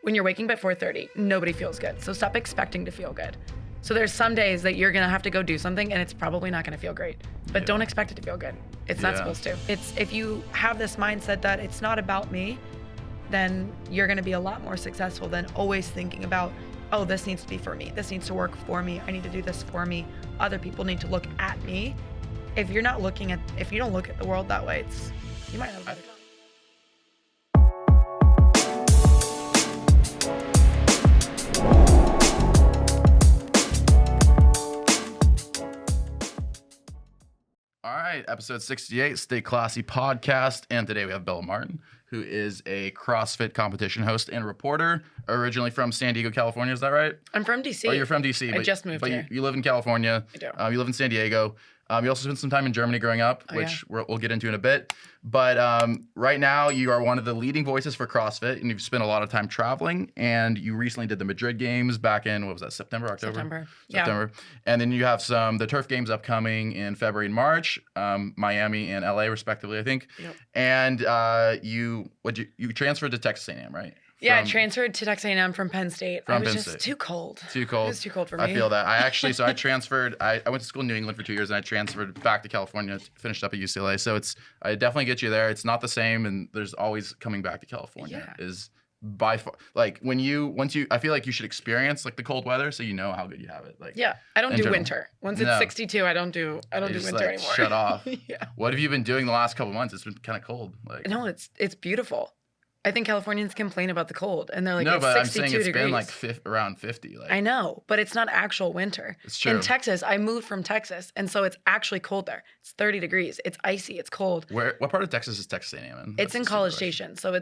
when you're waking up at 4:30, nobody feels good. So stop expecting to feel good. So there's some days that you're gonna have to go do something and it's probably not gonna feel great, but don't expect it to feel good. It's not supposed to. If you have this mindset that it's not about me, then you're gonna be a lot more successful than always thinking about, oh, this needs to be for me. This needs to work for me. I need to do this for me. Other people need to look at me. If you don't look at the world that way, you might have a better time. All right, episode 68, Stay Classy podcast. And today we have Bella Martin, who is a CrossFit competition host and reporter, originally from San Diego, California. Is that right? I'm from DC. Oh, you're from DC. I just moved here. But you live in California. I do. You live in San Diego. You also spent some time in Germany growing up, which we'll get into in a bit. But right now, you are one of the leading voices for CrossFit, and you've spent a lot of time traveling. And you recently did the Madrid Games back in, what was that, September, October? September. Yeah. And then you have the Turf Games upcoming in February and March, Miami and LA, respectively, I think. Yep. And you transferred to Texas A&M, right? I transferred to Texas A&M from Penn State. It was just too cold. Too cold. It was too cold for me. I feel that. I transferred. I went to school in New England for 2 years, and I transferred back to California, finished up at UCLA. So I definitely get you there. It's not the same, and there's always coming back to California. Is by far, like I feel like you should experience like the cold weather so you know how good you have it. Like I don't do winter. Once it's 62, I don't do winter anymore. Shut off. What have you been doing the last couple months? It's been kind of cold. Like no, it's beautiful. I think Californians complain about the cold, and they're like, no, it's but 62 I'm saying it's degrees. been like around 50. Like, I know, but it's not actual winter. It's true. In Texas, I moved from Texas, and so it's actually cold there. It's 30 degrees. It's icy. It's cold. What part of Texas is Texas A&M in? It's in College Station, so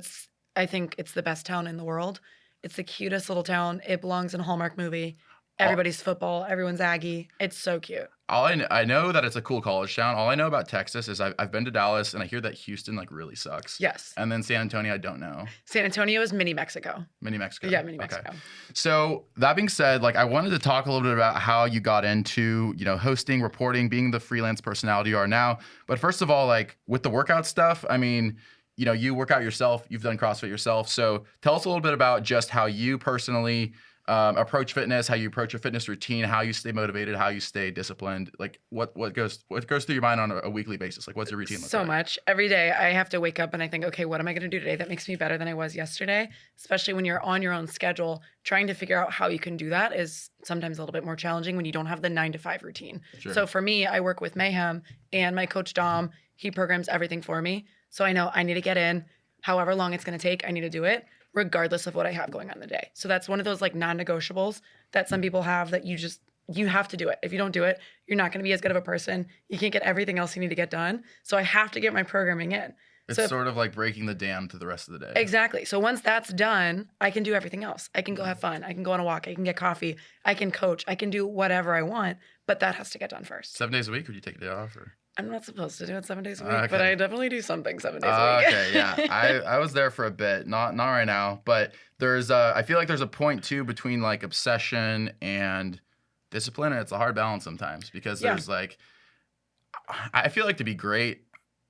I think it's the best town in the world. It's the cutest little town. It belongs in a Hallmark movie. Everybody's football. Everyone's Aggie. It's so cute. I know that it's a cool college town. All I know about Texas is I've been to Dallas, and I hear that Houston like really sucks. Yes. And then San Antonio, I don't know. San Antonio is mini Mexico. Mini Mexico. Yeah, mini Mexico. So that being said, like I wanted to talk a little bit about how you got into hosting, reporting, being the freelance personality you are now. But first of all, like with the workout stuff, I mean, you work out yourself. You've done CrossFit yourself. So tell us a little bit about just how you personally approach fitness, how you approach your fitness routine, how you stay motivated, how you stay disciplined. Like what goes through your mind on a weekly basis? Like what's your routine look so like? Much. Every day I have to wake up and I think, okay, what am I going to do today that makes me better than I was yesterday? Especially when you're on your own schedule, trying to figure out how you can do that is sometimes a little bit more challenging when you don't have the 9-to-5 routine. Sure. So for me, I work with Mayhem, and my coach Dom, he programs everything for me. So I know I need to get in, however long it's going to take, I need to do it, regardless of what I have going on the day. So that's one of those like non-negotiables that some people have that you have to do it. If you don't do it, you're not going to be as good of a person. You can't get everything else you need to get done. So I have to get my programming in. It's sort of like breaking the dam to the rest of the day. Exactly. So once that's done, I can do everything else. I can go have fun. I can go on a walk. I can get coffee. I can coach. I can do whatever I want, but that has to get done first. 7 days a week, or do you take a day off? Or? I'm not supposed to do it 7 days a week, but I definitely do something 7 days a week. Okay, yeah. I was there for a bit, not right now, but I feel like there's a point too between like obsession and discipline, and it's a hard balance sometimes because there's like, I feel like to be great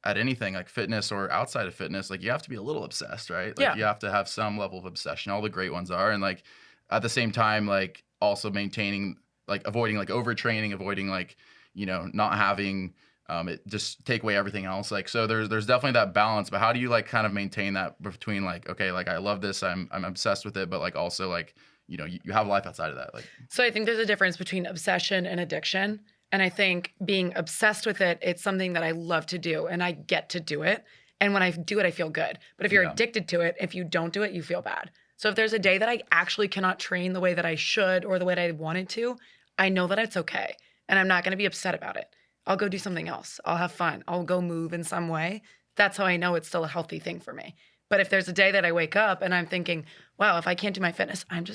at anything like fitness or outside of fitness, like you have to be a little obsessed, right? Like you have to have some level of obsession. All the great ones are, and like at the same time, like also maintaining, like avoiding like overtraining, avoiding like not having it just take away everything else. Like, so there's definitely that balance, but how do you like kind of maintain that between like, okay, like I love this, I'm obsessed with it, but like also like, you have a life outside of that. Like, so I think there's a difference between obsession and addiction. And I think being obsessed with it, it's something that I love to do and I get to do it. And when I do it, I feel good. But if you're addicted to it, if you don't do it, you feel bad. So if there's a day that I actually cannot train the way that I should or the way that I wanted to, I know that it's okay. And I'm not going to be upset about it. I'll go do something else. I'll have fun. I'll go move in some way. That's how I know it's still a healthy thing for me. But if there's a day that I wake up and I'm thinking, wow, if I can't do my fitness, I'm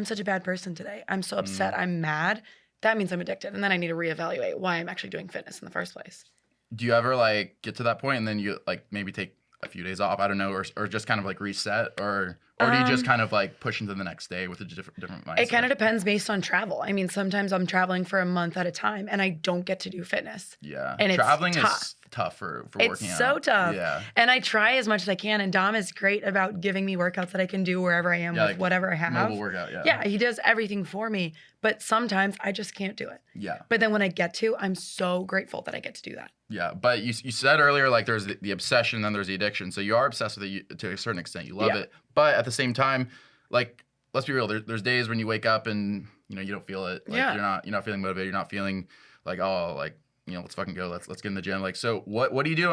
such a bad person today. I'm so upset. I'm mad. That means I'm addicted. And then I need to reevaluate why I'm actually doing fitness in the first place. Do you ever like get to that point and then you like maybe take a few days off? I don't know, or just kind of like reset, or Or do you just kind of like push into the next day with a different mindset? It kind of depends based on travel. I mean, sometimes I'm traveling for a month at a time and I don't get to do fitness. Yeah. And traveling it's tough. is tough for working out. It's so tough. Yeah. And I try as much as I can. And Dom is great about giving me workouts that I can do wherever I am with like whatever I have. Mobile workout, yeah. Yeah, he does everything for me. But sometimes I just can't do it. Yeah. But then when I get to, I'm so grateful that I get to do that. Yeah, but you said earlier, like there's the obsession and then there's the addiction. So you are obsessed with it to a certain extent. You love it. But at the same time, like, let's be real, there's days when you wake up and, you know, you don't feel it. Like you're not feeling motivated. You're not feeling like, oh, like, you know, let's fucking go. Let's get in the gym. Like, so what do you do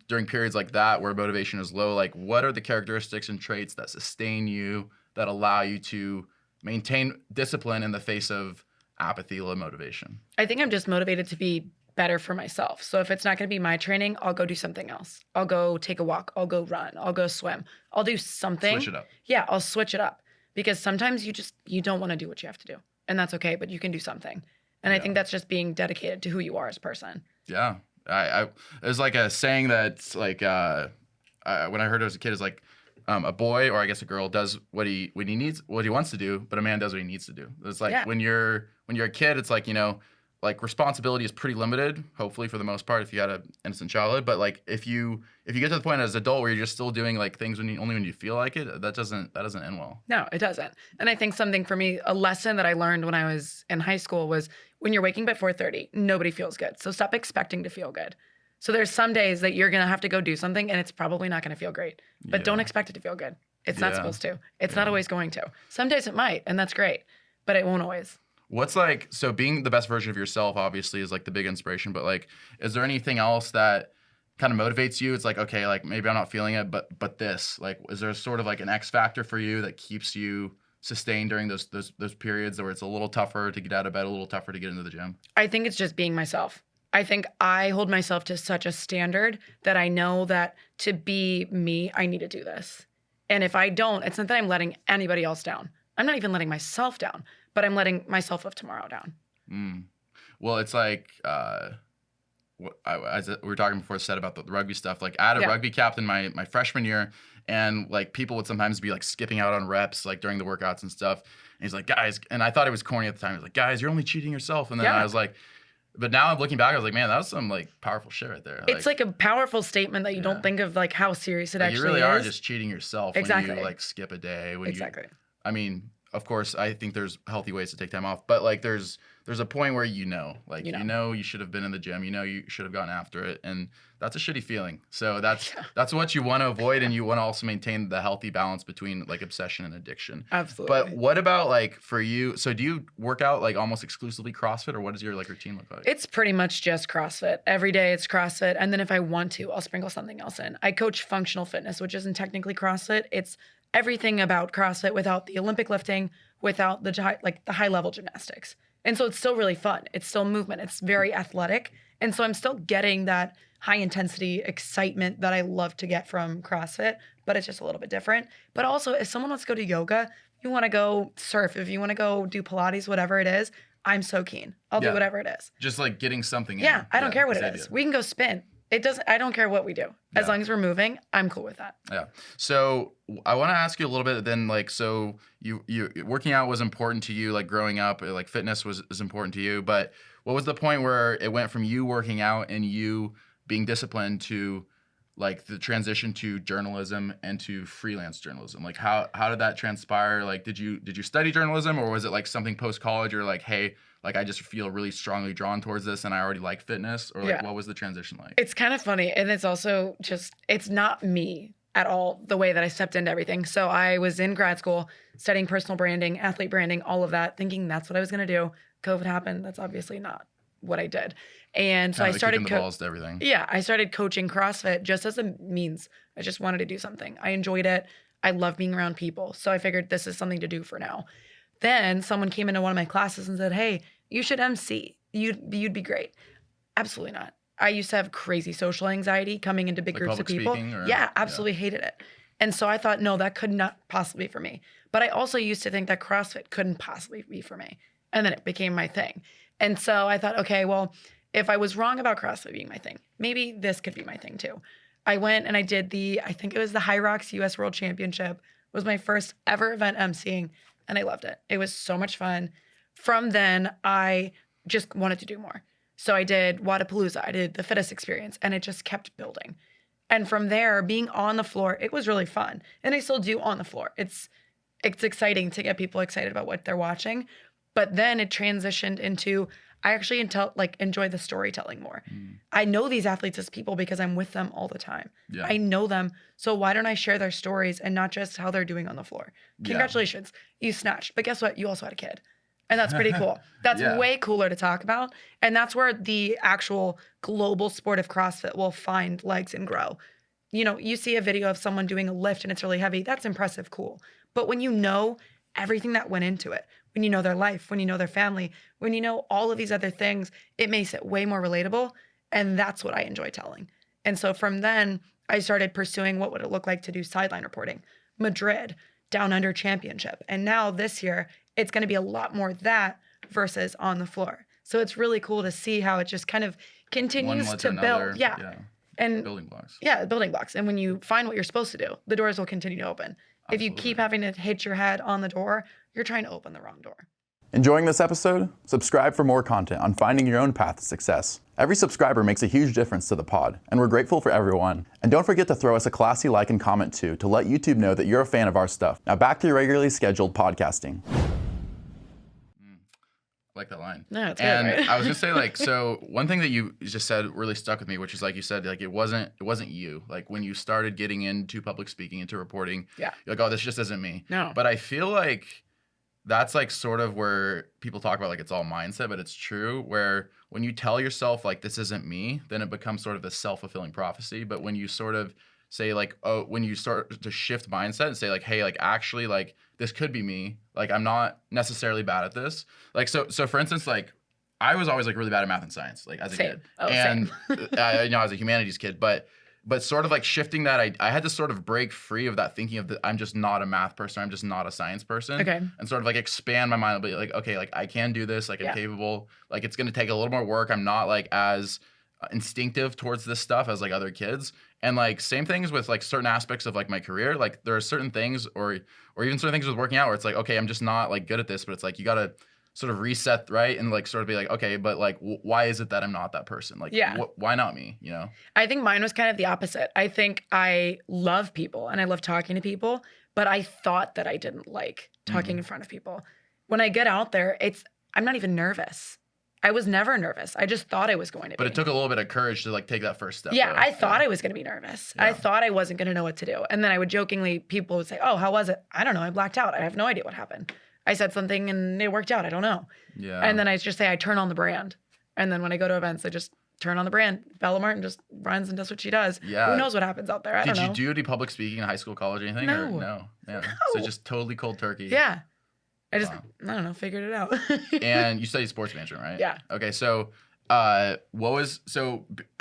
during periods like that where motivation is low? Like, what are the characteristics and traits that sustain you, that allow you to maintain discipline in the face of apathy, low motivation? I think I'm just motivated to be better for myself. So if it's not going to be my training, I'll go do something else. I'll go take a walk. I'll go run. I'll go swim. I'll do something. Switch it up. Yeah, I'll switch it up because sometimes you don't want to do what you have to do, and that's okay. But you can do something, and I think that's just being dedicated to who you are as a person. Yeah, there's like a saying that's like when I heard it as a kid is like a boy, or I guess a girl, does what he wants to do, but a man does what he needs to do. It's like when you're a kid, it's like, you know, like responsibility is pretty limited, hopefully for the most part, if you had an innocent childhood. But like if you get to the point as an adult where you're just still doing like things only when you feel like it, that doesn't end well. No, it doesn't. And I think something for me, a lesson that I learned when I was in high school was when you're waking up at 4:30, nobody feels good. So stop expecting to feel good. So there's some days that you're gonna have to go do something and it's probably not gonna feel great. But don't expect it to feel good. It's not supposed to. It's not always going to. Some days it might, and that's great, but it won't always. What's like, so being the best version of yourself obviously is like the big inspiration, but like, is there anything else that kind of motivates you? It's like, okay, like maybe I'm not feeling it, but this, like, is there sort of like an X factor for you that keeps you sustained during those periods where it's a little tougher to get out of bed, a little tougher to get into the gym? I think it's just being myself. I think I hold myself to such a standard that I know that to be me, I need to do this. And if I don't, it's not that I'm letting anybody else down. I'm not even letting myself down, but I'm letting myself of tomorrow down. Well, it's like, as we were talking before, said about the rugby stuff. Like, I had a rugby captain my freshman year, and like people would sometimes be like skipping out on reps like during the workouts and stuff. And he's like, guys, and I thought it was corny at the time. He was like, guys, you're only cheating yourself. And then I was like, but now I'm looking back, I was like, man, that was some like powerful shit right there. It's like a powerful statement that you don't think of like how serious it actually is. You really are just cheating yourself when you like skip a day. I mean, of course, I think there's healthy ways to take time off, but like there's a point where you know you should have been in the gym, you should have gotten after it, and that's a shitty feeling. So that's what you want to avoid, and you want to also maintain the healthy balance between like obsession and addiction. Absolutely. But what about like for you? So do you work out like almost exclusively CrossFit, or what does your like routine look like? It's pretty much just CrossFit. Every day it's CrossFit, and then if I want to, I'll sprinkle something else in. I coach functional fitness, which isn't technically CrossFit. It's everything about CrossFit without the Olympic lifting, without the high level gymnastics. And so it's still really fun. It's still movement. It's very athletic. And so I'm still getting that high intensity excitement that I love to get from CrossFit, but it's just a little bit different. But also, if someone wants to go to yoga, you want to go surf, if you want to go do Pilates, whatever it is, I'm so keen. I'll do whatever it is. Just like getting something in. Yeah, I don't care what it is. We can go spin. I don't care what we do. As long as we're moving, I'm cool with that. Yeah. So I want to ask you a little bit then, like, so you working out was important to you, like growing up, like fitness was important to you, but what was the point where it went from you working out and you being disciplined to like the transition to journalism and to freelance journalism? Like how did that transpire? Like, did you study journalism, or was it like something post-college, or like, hey, like I just feel really strongly drawn towards this and I already like fitness, or like what was the transition like? It's kind of funny, and it's also just, it's not me at all, the way that I stepped into everything. So I was in grad school studying personal branding, athlete branding, all of that, thinking that's what I was going to do. COVID happened. That's obviously not what I did. And so I started the balls to everything. Yeah, I started coaching CrossFit just as a means. I just wanted to do something. I enjoyed it. I love being around people. So I figured this is something to do for now. Then someone came into one of my classes and said, hey, you should MC. You'd be great. Absolutely not. I used to have crazy social anxiety coming into big groups of people. Absolutely hated it. And so I thought, no, that could not possibly be for me. But I also used to think that CrossFit couldn't possibly be for me. And then it became my thing. And so I thought, okay, well, if I was wrong about CrossFit being my thing, maybe this could be my thing too. I went and I did I think it was the High Rocks US World Championship was my first ever event emceeing, and I loved it. It was so much fun. From then, I just wanted to do more. So I did Wadapalooza, I did the Fittest Experience, and it just kept building. And from there, being on the floor, it was really fun. And I still do on the floor. It's exciting to get people excited about what they're watching. But then it transitioned into, I actually enjoy the storytelling more. I know these athletes as people because I'm with them all the time. Yeah. I know them. So why don't I share their stories and not just how they're doing on the floor? Congratulations, you snatched. But guess what? You also had a kid. And that's pretty cool. That's way cooler to talk about. And that's where the actual global sport of CrossFit will find legs and grow. You know, you see a video of someone doing a lift and it's really heavy. That's impressive, cool. But when you know everything that went into it, when you know their life, when you know their family, when you know all of these other things, it makes it way more relatable. And that's what I enjoy telling. And so from then, I started pursuing what would it look like to do sideline reporting. Madrid, Down Under Championship. And now this year, it's going to be a lot more that versus on the floor. So it's really cool to see how it just kind of continues to build. Yeah. And building blocks. Yeah, building blocks. And when you find what you're supposed to do, the doors will continue to open. Absolutely. If you keep having to hit your head on the door, you're trying to open the wrong door. Enjoying this episode? Subscribe for more content on finding your own path to success. Every subscriber makes a huge difference to the pod, and we're grateful for everyone. And don't forget to throw us a classy like and comment too to let YouTube know that you're a fan of our stuff. Now back to your regularly scheduled podcasting. I like that line. No, it's and good, right? I was gonna say, like, so one thing that you just said really stuck with me, which is like you said, like it wasn't you. Like when you started getting into public speaking, into reporting, you're like, oh, this just isn't me. No. But I feel like that's like sort of where people talk about like it's all mindset, but it's true. Where when you tell yourself like this isn't me, then it becomes sort of this self-fulfilling prophecy. But when you sort of say like, oh, when you start to shift mindset and say like, hey, like actually like this could be me. Like I'm not necessarily bad at this. Like so for instance, like I was always like really bad at math and science, like as a kid. Oh, and I was a humanities kid, but sort of like shifting that, I had to sort of break free of that thinking of I'm just not a math person, I'm just not a science person. Okay. And sort of like expand my mind a bit, like, okay, like I can do this, like I'm capable, like it's gonna take a little more work. I'm not like as instinctive towards this stuff as like other kids. And like same things with like certain aspects of like my career. Like there are certain things or even certain things with working out where it's like, okay, I'm just not like good at this, but it's like you gotta sort of reset, right? And like sort of be like, okay, but like why is it that I'm not that person? Like why not me, you know? I think mine was kind of the opposite. I think I love people and I love talking to people, but I thought that I didn't like talking in front of people. When I get out there, I'm not even nervous. I was never nervous. I just thought I was going to be. But it took a little bit of courage to like take that first step. Yeah, I thought I was going to be nervous. I thought I wasn't going to know what to do. And then I would jokingly, people would say, oh, how was it? I don't know. I blacked out. I have no idea what happened. I said something and it worked out. I don't know. Yeah. And then I just say, I turn on the brand. And then when I go to events, I just turn on the brand. Bella Martin just runs and does what she does. Yeah. Who knows what happens out there? I don't know. Did you do any public speaking in high school, college, or anything? No. Or no? Yeah. No. So just totally cold turkey. Yeah. I just, I don't know, figured it out. And you studied sports management, right? Yeah. Okay, so I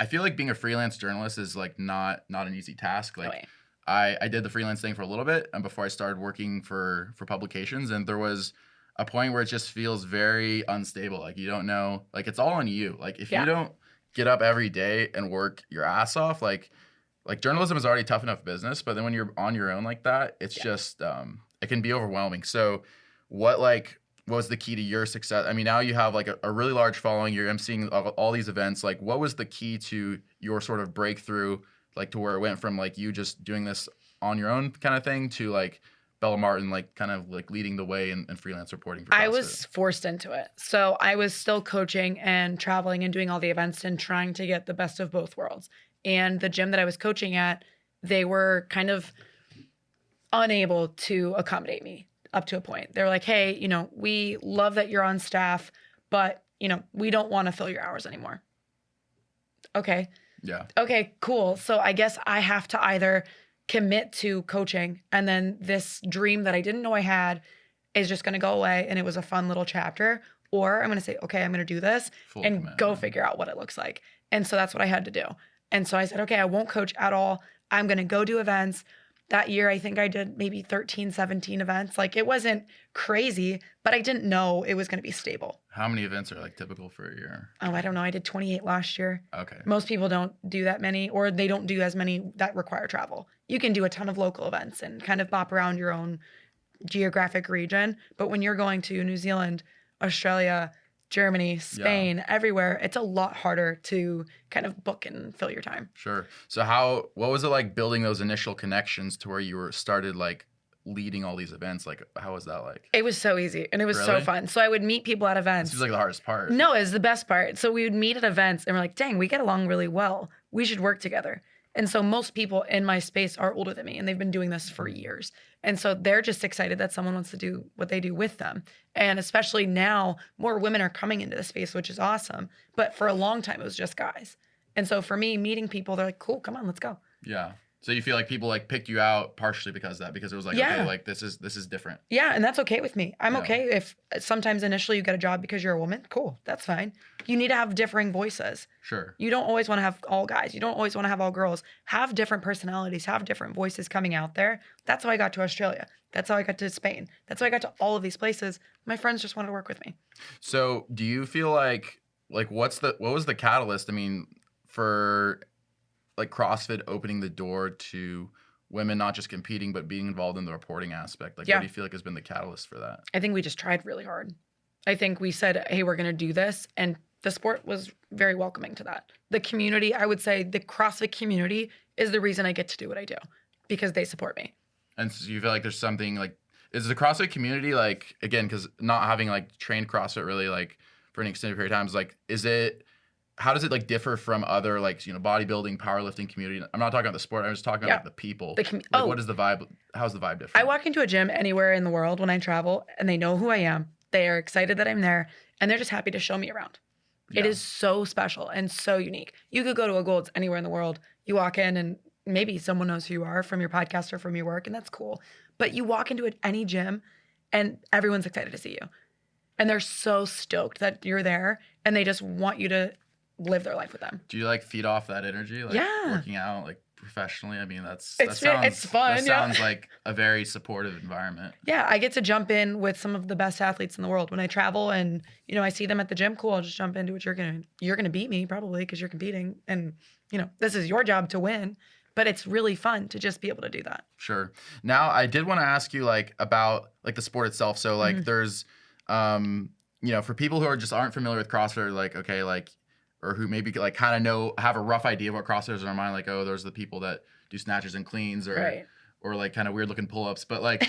feel like being a freelance journalist is like not an easy task. Like I did the freelance thing for a little bit and before I started working for publications, and there was a point where it just feels very unstable. Like you don't know, like it's all on you. Like if you don't get up every day and work your ass off, like journalism is already tough enough business, but then when you're on your own like that, it's just it can be overwhelming. So what was the key to your success? I mean, now you have like a really large following, you're emceeing all these events. Like what was the key to your sort of breakthrough, like to where it went from like you just doing this on your own kind of thing to like Bella Martin, like kind of like leading the way in freelance reporting for CrossFit? I was forced into it. So I was still coaching and traveling and doing all the events and trying to get the best of both worlds. And the gym that I was coaching at, they were kind of unable to accommodate me. Up to a point. They're like, hey, you know, we love that you're on staff, but, you know, we don't want to fill your hours anymore. Okay. Yeah. Okay, cool. So I guess I have to either commit to coaching and then this dream that I didn't know I had is just going to go away and it was a fun little chapter, or I'm going to say, okay, I'm going to do this and go figure out what it looks like. And so that's what I had to do. And so I said, okay, I won't coach at all. I'm going to go do events. That year, I think I did maybe 13, 17 events. Like it wasn't crazy, but I didn't know it was going to be stable. How many events are like typical for a year? Oh, I don't know. I did 28 last year. Okay. Most people don't do that many, or they don't do as many that require travel. You can do a ton of local events and kind of bop around your own geographic region. But when you're going to New Zealand, Australia, Germany, Spain, everywhere, it's a lot harder to kind of book and fill your time. Sure. So what was it like building those initial connections to where you started like leading all these events? Like, how was that like? It was so easy and it was so fun. So I would meet people at events. This was like the hardest part. No, it was the best part. So we would meet at events and we're like, dang, we get along really well. We should work together. And so most people in my space are older than me and they've been doing this for years. And so they're just excited that someone wants to do what they do with them. And especially now, more women are coming into the space, which is awesome. But for a long time, it was just guys. And so for me, meeting people, they're like, cool, come on, let's go. Yeah. So you feel like people like picked you out partially because of that, because it was like, okay, like this is different. Yeah, and that's okay with me. I'm okay if sometimes initially you get a job because you're a woman. Cool, that's fine. You need to have differing voices. Sure. You don't always want to have all guys. You don't always want to have all girls. Have different personalities, have different voices coming out there. That's how I got to Australia. That's how I got to Spain. That's how I got to all of these places. My friends just wanted to work with me. So do you feel like what was the catalyst? I mean, for like CrossFit opening the door to women not just competing but being involved in the reporting aspect? Like, what do you feel like has been the catalyst for that? I think we just tried really hard. I think we said, hey, we're going to do this. And the sport was very welcoming to that. The community, I would say the CrossFit community is the reason I get to do what I do, because they support me. And so you feel like there's something like, is the CrossFit community like, again, because not having like trained CrossFit really like for an extended period of time, is like, how does it like differ from other like, you know, bodybuilding, powerlifting community? I'm not talking about the sport. I'm just talking about like, the people. What is the vibe? How's the vibe different? I walk into a gym anywhere in the world when I travel and they know who I am. They are excited that I'm there and they're just happy to show me around. Yeah. It is so special and so unique. You could go to a Gold's anywhere in the world. You walk in and maybe someone knows who you are from your podcast or from your work, and that's cool. But you walk into any gym and everyone's excited to see you. And they're so stoked that you're there and they just want you to live their life with them. Do you like feed off that energy? Like working out like professionally? I mean, it's fun. That sounds like a very supportive environment. Yeah, I get to jump in with some of the best athletes in the world. When I travel and, you know, I see them at the gym, cool, I'll just jump into what you're gonna beat me probably because you're competing. And, you know, this is your job to win. But it's really fun to just be able to do that. Sure. Now, I did want to ask you like about like the sport itself. So like there's, you know, for people who aren't familiar with CrossFit, or like, okay, like, or who maybe like kind of have a rough idea of what CrossFit is in their mind, like, oh, those are the people that do snatches and cleans, or like kind of weird looking pull-ups. But like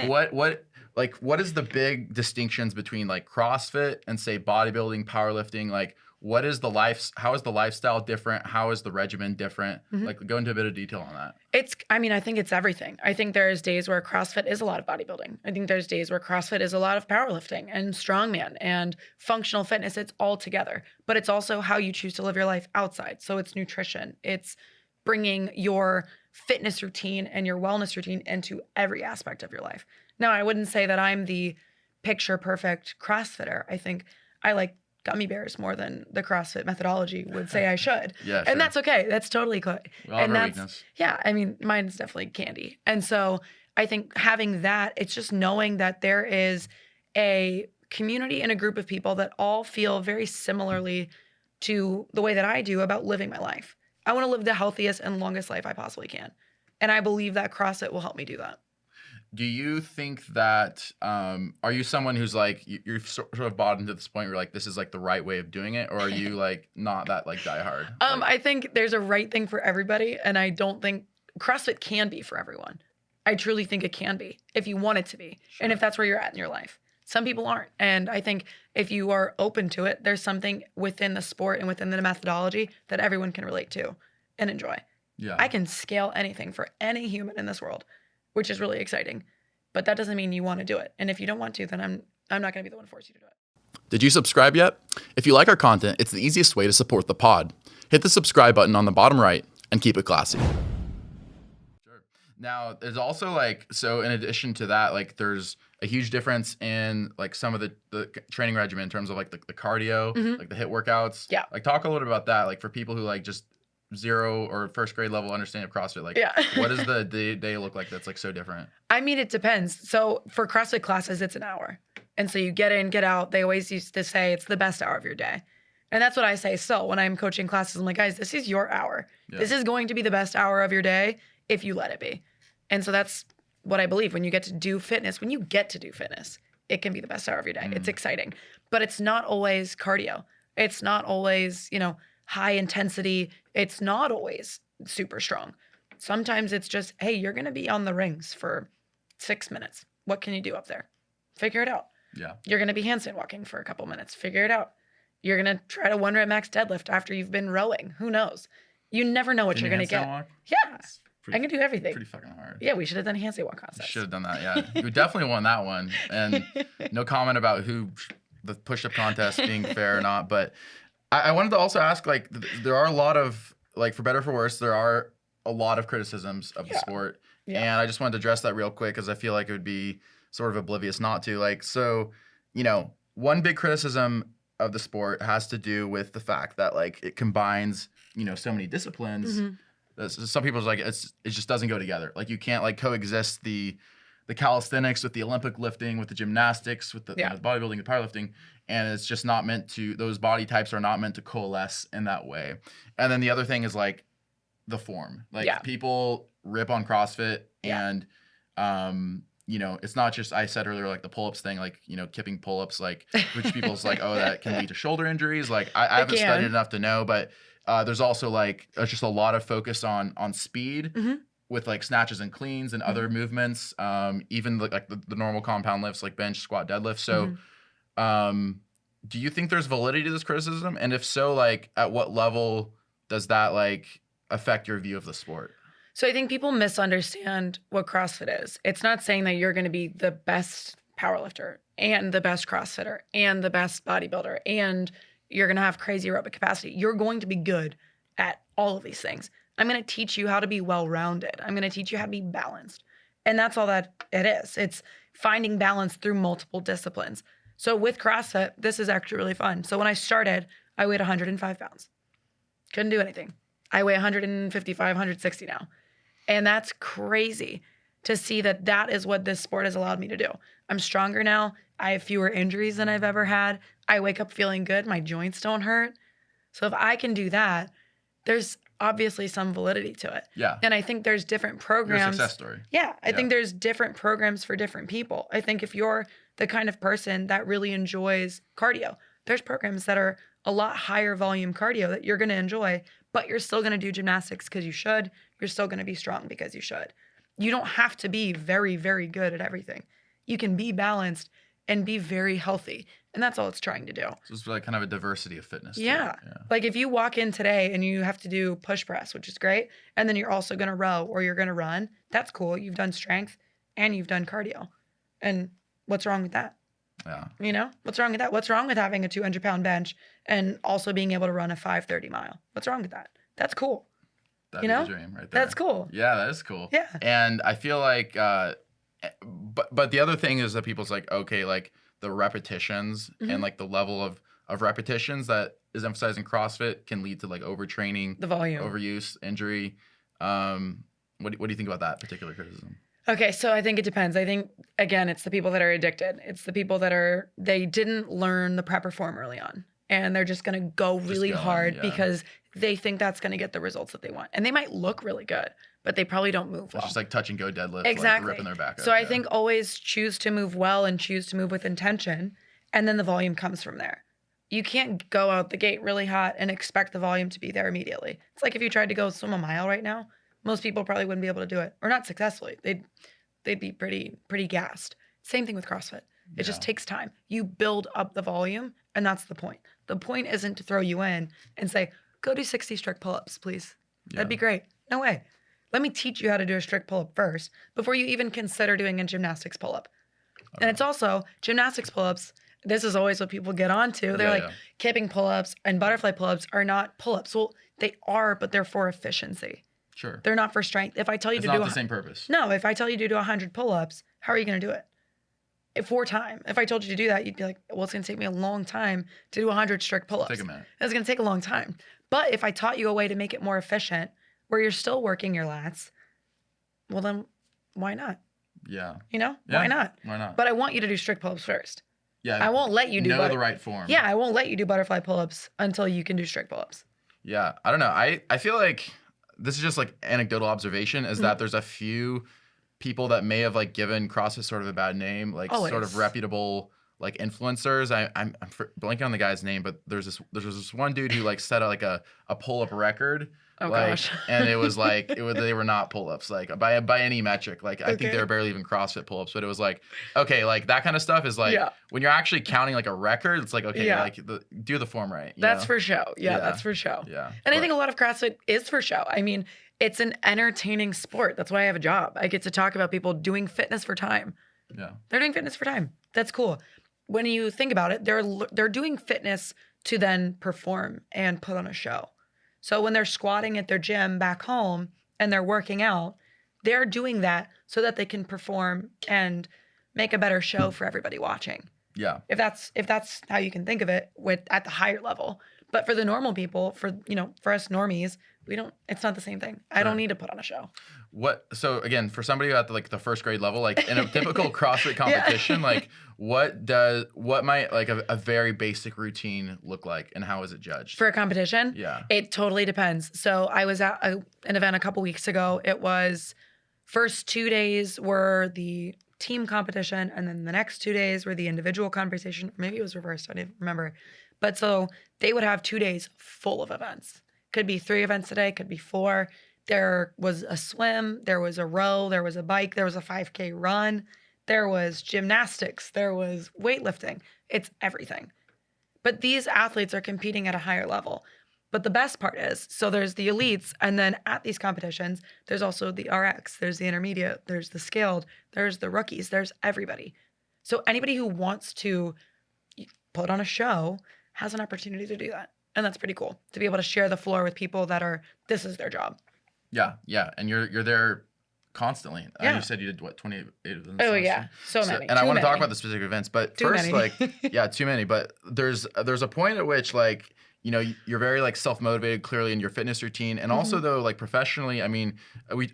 what is the big distinctions between like CrossFit and say bodybuilding, powerlifting? Like, how is the lifestyle different? How is the regimen different? Like, go into a bit of detail on that. I think it's everything. I think there's days where CrossFit is a lot of bodybuilding. I think there's days where CrossFit is a lot of powerlifting and strongman and functional fitness. It's all together, but it's also how you choose to live your life outside. So it's nutrition. It's bringing your fitness routine and your wellness routine into every aspect of your life. Now, I wouldn't say that I'm the picture perfect CrossFitter. I think I like gummy bears more than the CrossFit methodology would say I should. Yeah, and that's okay. That's totally cool. We all have our weakness. Yeah, I mean, mine's definitely candy. And so I think having that, it's just knowing that there is a community and a group of people that all feel very similarly to the way that I do about living my life. I want to live the healthiest and longest life I possibly can. And I believe that CrossFit will help me do that. Do you think that, are you someone who's like, you're sort of bought into this point where like, this is like the right way of doing it? Or are you like not that like diehard? I think there's a right thing for everybody. And I don't think CrossFit can be for everyone. I truly think it can be if you want it to be. Sure. And if that's where you're at in your life. Some people aren't. And I think if you are open to it, there's something within the sport and within the methodology that everyone can relate to and enjoy. Yeah. I can scale anything for any human in this world, which is really exciting. But that doesn't mean you want to do it. And if you don't want to, then I'm not going to be the one to force you to do it. Did you subscribe yet? If you like our content, it's the easiest way to support the pod. Hit the subscribe button on the bottom right and keep it classy. Sure. Now, there's also like, so in addition to that, like there's a huge difference in like some of the training regimen in terms of like the cardio, like the HIIT workouts. Yeah. Like talk a little bit about that, like for people who like just zero or first grade level understanding of CrossFit, like what does the day look like that's like so different? I mean, it depends. So for CrossFit classes, it's an hour. And so you get in, get out. They always used to say it's the best hour of your day. And that's what I say still when I'm coaching classes. I'm like, guys, this is your hour. Yeah. This is going to be the best hour of your day if you let it be. And so that's what I believe. When you get to do fitness, it can be the best hour of your day. It's exciting. But it's not always cardio. It's not always, high intensity. It's not always super strong. Sometimes it's just, hey, you're going to be on the rings for 6 minutes. What can you do up there? Figure it out. Yeah. You're going to be handstand walking for a couple minutes. Figure it out. You're going to try to 1 rep max deadlift after you've been rowing. Who knows? You never know what you're going to get. Walk? Yeah. I can do everything. Pretty fucking hard. Yeah, we should have done handstand walk concepts. Should have done that, yeah. We definitely won that one. And no comment about who the push-up contest being fair or not. But I wanted to also ask, like, there are a lot of, like, for better or for worse, there are a lot of criticisms of the sport. Yeah. And I just wanted to address that real quick because I feel like it would be sort of oblivious not to. Like, so, one big criticism of the sport has to do with the fact that, like, it combines, so many disciplines. Some people are like, it just doesn't go together. Like, you can't, like, coexist the calisthenics with the Olympic lifting, with the gymnastics, with the bodybuilding, the powerlifting. And it's just not meant to, those body types are not meant to coalesce in that way. And then the other thing is, like, the form. Like, people rip on CrossFit and, it's not just, I said earlier, like the pull-ups thing, like, kipping pull-ups, like, which people's like, oh, that can lead to shoulder injuries. Like, I haven't studied enough to know, but there's also, like, just a lot of focus on speed with, like, snatches and cleans and other movements, even like the normal compound lifts, like bench, squat, deadlift. So do you think there's validity to this criticism? And if so, like, at what level does that, like, affect your view of the sport? So I think people misunderstand what CrossFit is. It's not saying that you're going to be the best powerlifter and the best CrossFitter and the best bodybuilder and you're going to have crazy aerobic capacity. You're going to be good at all of these things. I'm going to teach you how to be well-rounded. I'm going to teach you how to be balanced. And that's all that it is. It's finding balance through multiple disciplines. So with CrossFit, this is actually really fun. So when I started, I weighed 105 pounds. Couldn't do anything. I weigh 155, 160 now. And that's crazy to see that that is what this sport has allowed me to do. I'm stronger now. I have fewer injuries than I've ever had. I wake up feeling good. My joints don't hurt. So if I can do that, there's obviously some validity to it. Yeah. And I think there's different programs. Your success story. Yeah. I think there's different programs for different people. I think if you're the kind of person that really enjoys cardio, there's programs that are a lot higher volume cardio that you're going to enjoy, but you're still going to do gymnastics because you should. You're still going to be strong because you should. You don't have to be very, very good at everything. You can be balanced and be very healthy. And that's all it's trying to do. So it's like kind of a diversity of fitness. Yeah. Like if you walk in today and you have to do push press, which is great, and then you're also going to row or you're going to run, that's cool. You've done strength and you've done cardio. And what's wrong with that? Yeah. What's wrong with that? What's wrong with having a 200-pound bench and also being able to run a 5:30 mile? What's wrong with that? That's cool. That'd be the dream right there. That's cool. Yeah, that is cool. Yeah. And I feel like, but the other thing is that people's like, okay, like the repetitions and like the level of repetitions that is emphasized in CrossFit can lead to like overtraining, the volume, overuse, injury. What do you think about that particular criticism? Okay, so I think it depends. I think, again, it's the people that are addicted. It's the people that they didn't learn the proper form early on. And they're just going to go really hard because they think that's going to get the results that they want. And they might look really good, but they probably don't move well. It's just like touch and go deadlift, exactly. Like ripping their back up. So I think always choose to move well and choose to move with intention. And then the volume comes from there. You can't go out the gate really hot and expect the volume to be there immediately. It's like if you tried to go swim a mile right now, most people probably wouldn't be able to do it, or not successfully. They'd be pretty gassed. Same thing with CrossFit. It just takes time. You build up the volume, and that's the point. The point isn't to throw you in and say, go do 60 strict pull-ups, please. That'd be great. No way. Let me teach you how to do a strict pull-up first before you even consider doing a gymnastics pull-up. And it's also gymnastics pull-ups. This is always what people get onto. They're kipping pull-ups and butterfly pull-ups are not pull-ups. Well, they are, but they're for efficiency. Sure. They're not for strength. If I tell you it's to do not the same purpose. No, if I tell you to do 100 pull-ups, how are you going to do it? for time. If I told you to do that, you'd be like, well, it's going to take me a long time to do 100 strict pull-ups. Take a minute. It's going to take a long time. But if I taught you a way to make it more efficient where you're still working your lats, well, then why not? Yeah. You know, Yeah. why not? Why not? But I want you to do strict pull-ups first. Yeah. I won't let you do the right form. Yeah, I won't let you do butterfly pull-ups until you can do strict pull-ups. Yeah. I don't know. I feel like this is just like anecdotal observation is that there's a few people that may have like given CrossFit sort of a bad name, like sort of reputable like influencers. I'm blanking on the guy's name, but there's this one dude who like set like a pull-up record. Oh like, gosh. And it was like they were not pull-ups like by any metric. Like I think they were barely even CrossFit pull-ups, but it was like, okay, like that kind of stuff is like when you're actually counting like a record, it's like, okay, like do the form right. That's for show. Yeah, that's for show. Yeah. And I think a lot of CrossFit is for show. I mean, it's an entertaining sport. That's why I have a job. I get to talk about people doing fitness for time. Yeah. They're doing fitness for time. That's cool. When you think about it, they're doing fitness to then perform and put on a show. So when they're squatting at their gym back home and they're working out, they're doing that so that they can perform and make a better show for everybody watching. Yeah. If that's how you can think of it at the higher level. But for the normal people, for us normies, it's not the same thing. I don't need to put on a show. So again, for somebody at the first grade level, like in a typical CrossFit competition, like what might like a very basic routine look like and how is it judged? For a competition? Yeah. It totally depends. So I was at an event a couple weeks ago. It was first 2 days were the team competition and then the next 2 days were the individual competition. Maybe it was reversed. I didn't remember. But so they would have 2 days full of events. Could be 3 events a day, could be 4. There was a swim, there was a row, there was a bike, there was a 5K run, there was gymnastics, there was weightlifting. It's everything. But these athletes are competing at a higher level. But the best part is, so there's the elites, and then at these competitions, there's also the RX, there's the intermediate, there's the scaled, there's the rookies, there's everybody. So anybody who wants to put on a show has an opportunity to do that. And that's pretty cool to be able to share the floor with people this is their job. Yeah. And you're there constantly. Yeah. You said you did what, 28 events? Oh yeah. So many. And I want to talk about the specific events, but Too first, many. too many. But there's a point at which like, you're very like self-motivated clearly in your fitness routine. And also though, like professionally, I mean,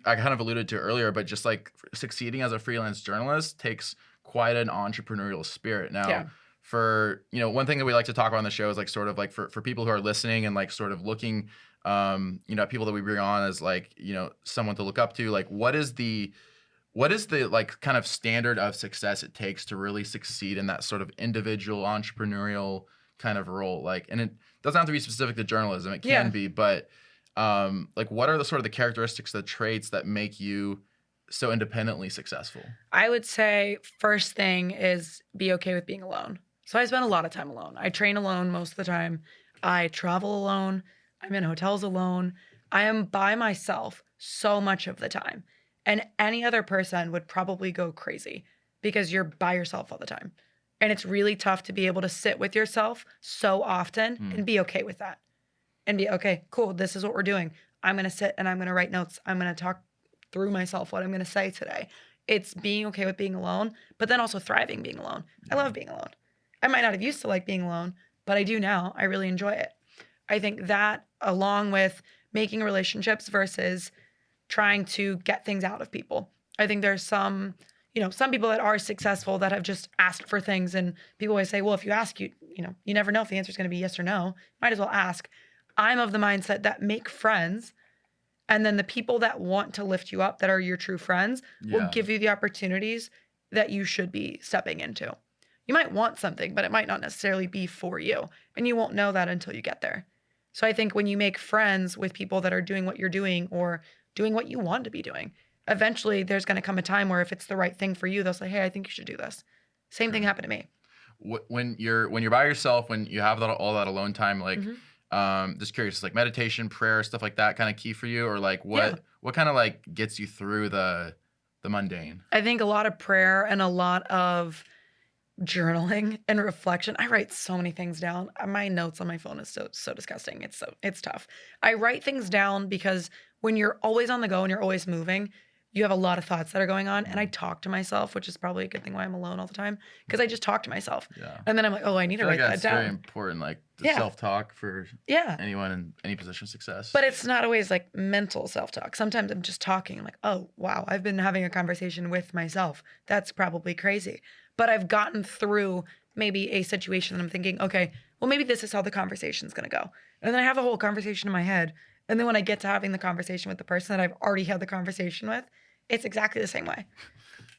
I kind of alluded to it earlier, but just like succeeding as a freelance journalist takes quite an entrepreneurial spirit. Now, for, one thing that we like to talk about on the show is like sort of like for people who are listening and like sort of looking, people that we bring on as like, someone to look up to, like what is the like kind of standard of success it takes to really succeed in that sort of individual entrepreneurial kind of role? Like, and it doesn't have to be specific to journalism. It can be, but like what are the sort of the characteristics, the traits that make you so independently successful? I would say first thing is be okay with being alone. So I spend a lot of time alone. I train alone most of the time. I travel alone. I'm in hotels alone. I am by myself so much of the time. And any other person would probably go crazy because you're by yourself all the time. And it's really tough to be able to sit with yourself so often and be okay with that. And be, okay, cool, this is what we're doing. I'm going to sit and I'm going to write notes. I'm going to talk through myself what I'm going to say today. It's being okay with being alone, but then also thriving being alone. I love being alone. I might not have used to like being alone, but I do now. I really enjoy it. I think that along with making relationships versus trying to get things out of people. I think there's some people that are successful that have just asked for things, and people always say, well, if you ask, you never know if the answer is going to be yes or no. Might as well ask. I'm of the mindset that make friends, and then the people that want to lift you up, that are your true friends, will give you the opportunities that you should be stepping into. You might want something, but it might not necessarily be for you, and you won't know that until you get there. So I think when you make friends with people that are doing what you're doing or doing what you want to be doing, eventually there's going to come a time where if it's the right thing for you, they'll say, hey, I think you should do this. Same thing happened to me. When you're by yourself, when you have all that alone time, like just curious, like meditation, prayer, stuff like that kind of key for you, or like what kind of like gets you through the mundane? I think a lot of prayer and a lot of journaling and reflection. I write so many things down. My notes on my phone is so disgusting. It's tough. I write things down because when you're always on the go and you're always moving, you have a lot of thoughts that are going on. And I talk to myself, which is probably a good thing why I'm alone all the time, because I just talk to myself. Yeah. And then I'm like, oh, I need to write that down. Very important, like the self-talk for anyone in any position of success. But it's not always like mental self-talk. Sometimes I'm just talking. I'm like, oh, wow, I've been having a conversation with myself. That's probably crazy. But I've gotten through maybe a situation and I'm thinking, okay, well, maybe this is how the conversation's going to go. And then I have the whole conversation in my head. And then when I get to having the conversation with the person that I've already had the conversation with, it's exactly the same way.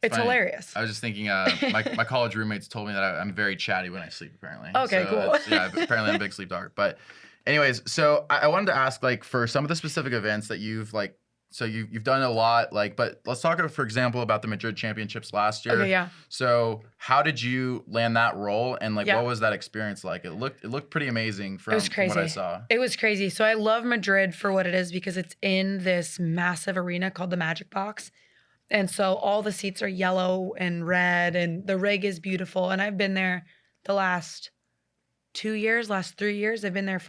It's hilarious. I was just thinking, my college roommates told me that I'm very chatty when I sleep, apparently. Okay, cool. Apparently I'm a big sleep dog. But anyways, so I wanted to ask, like, for some of the specific events that you've, like, so you've done a lot, like, but let's talk, for example, about the Madrid Championships last year. Okay, yeah. So how did you land that role, and like, what was that experience like? It looked pretty amazing from what I saw. It was crazy. So I love Madrid for what it is because it's in this massive arena called the Magic Box, and so all the seats are yellow and red, and the rig is beautiful. And I've been there the last 3 years. I've been there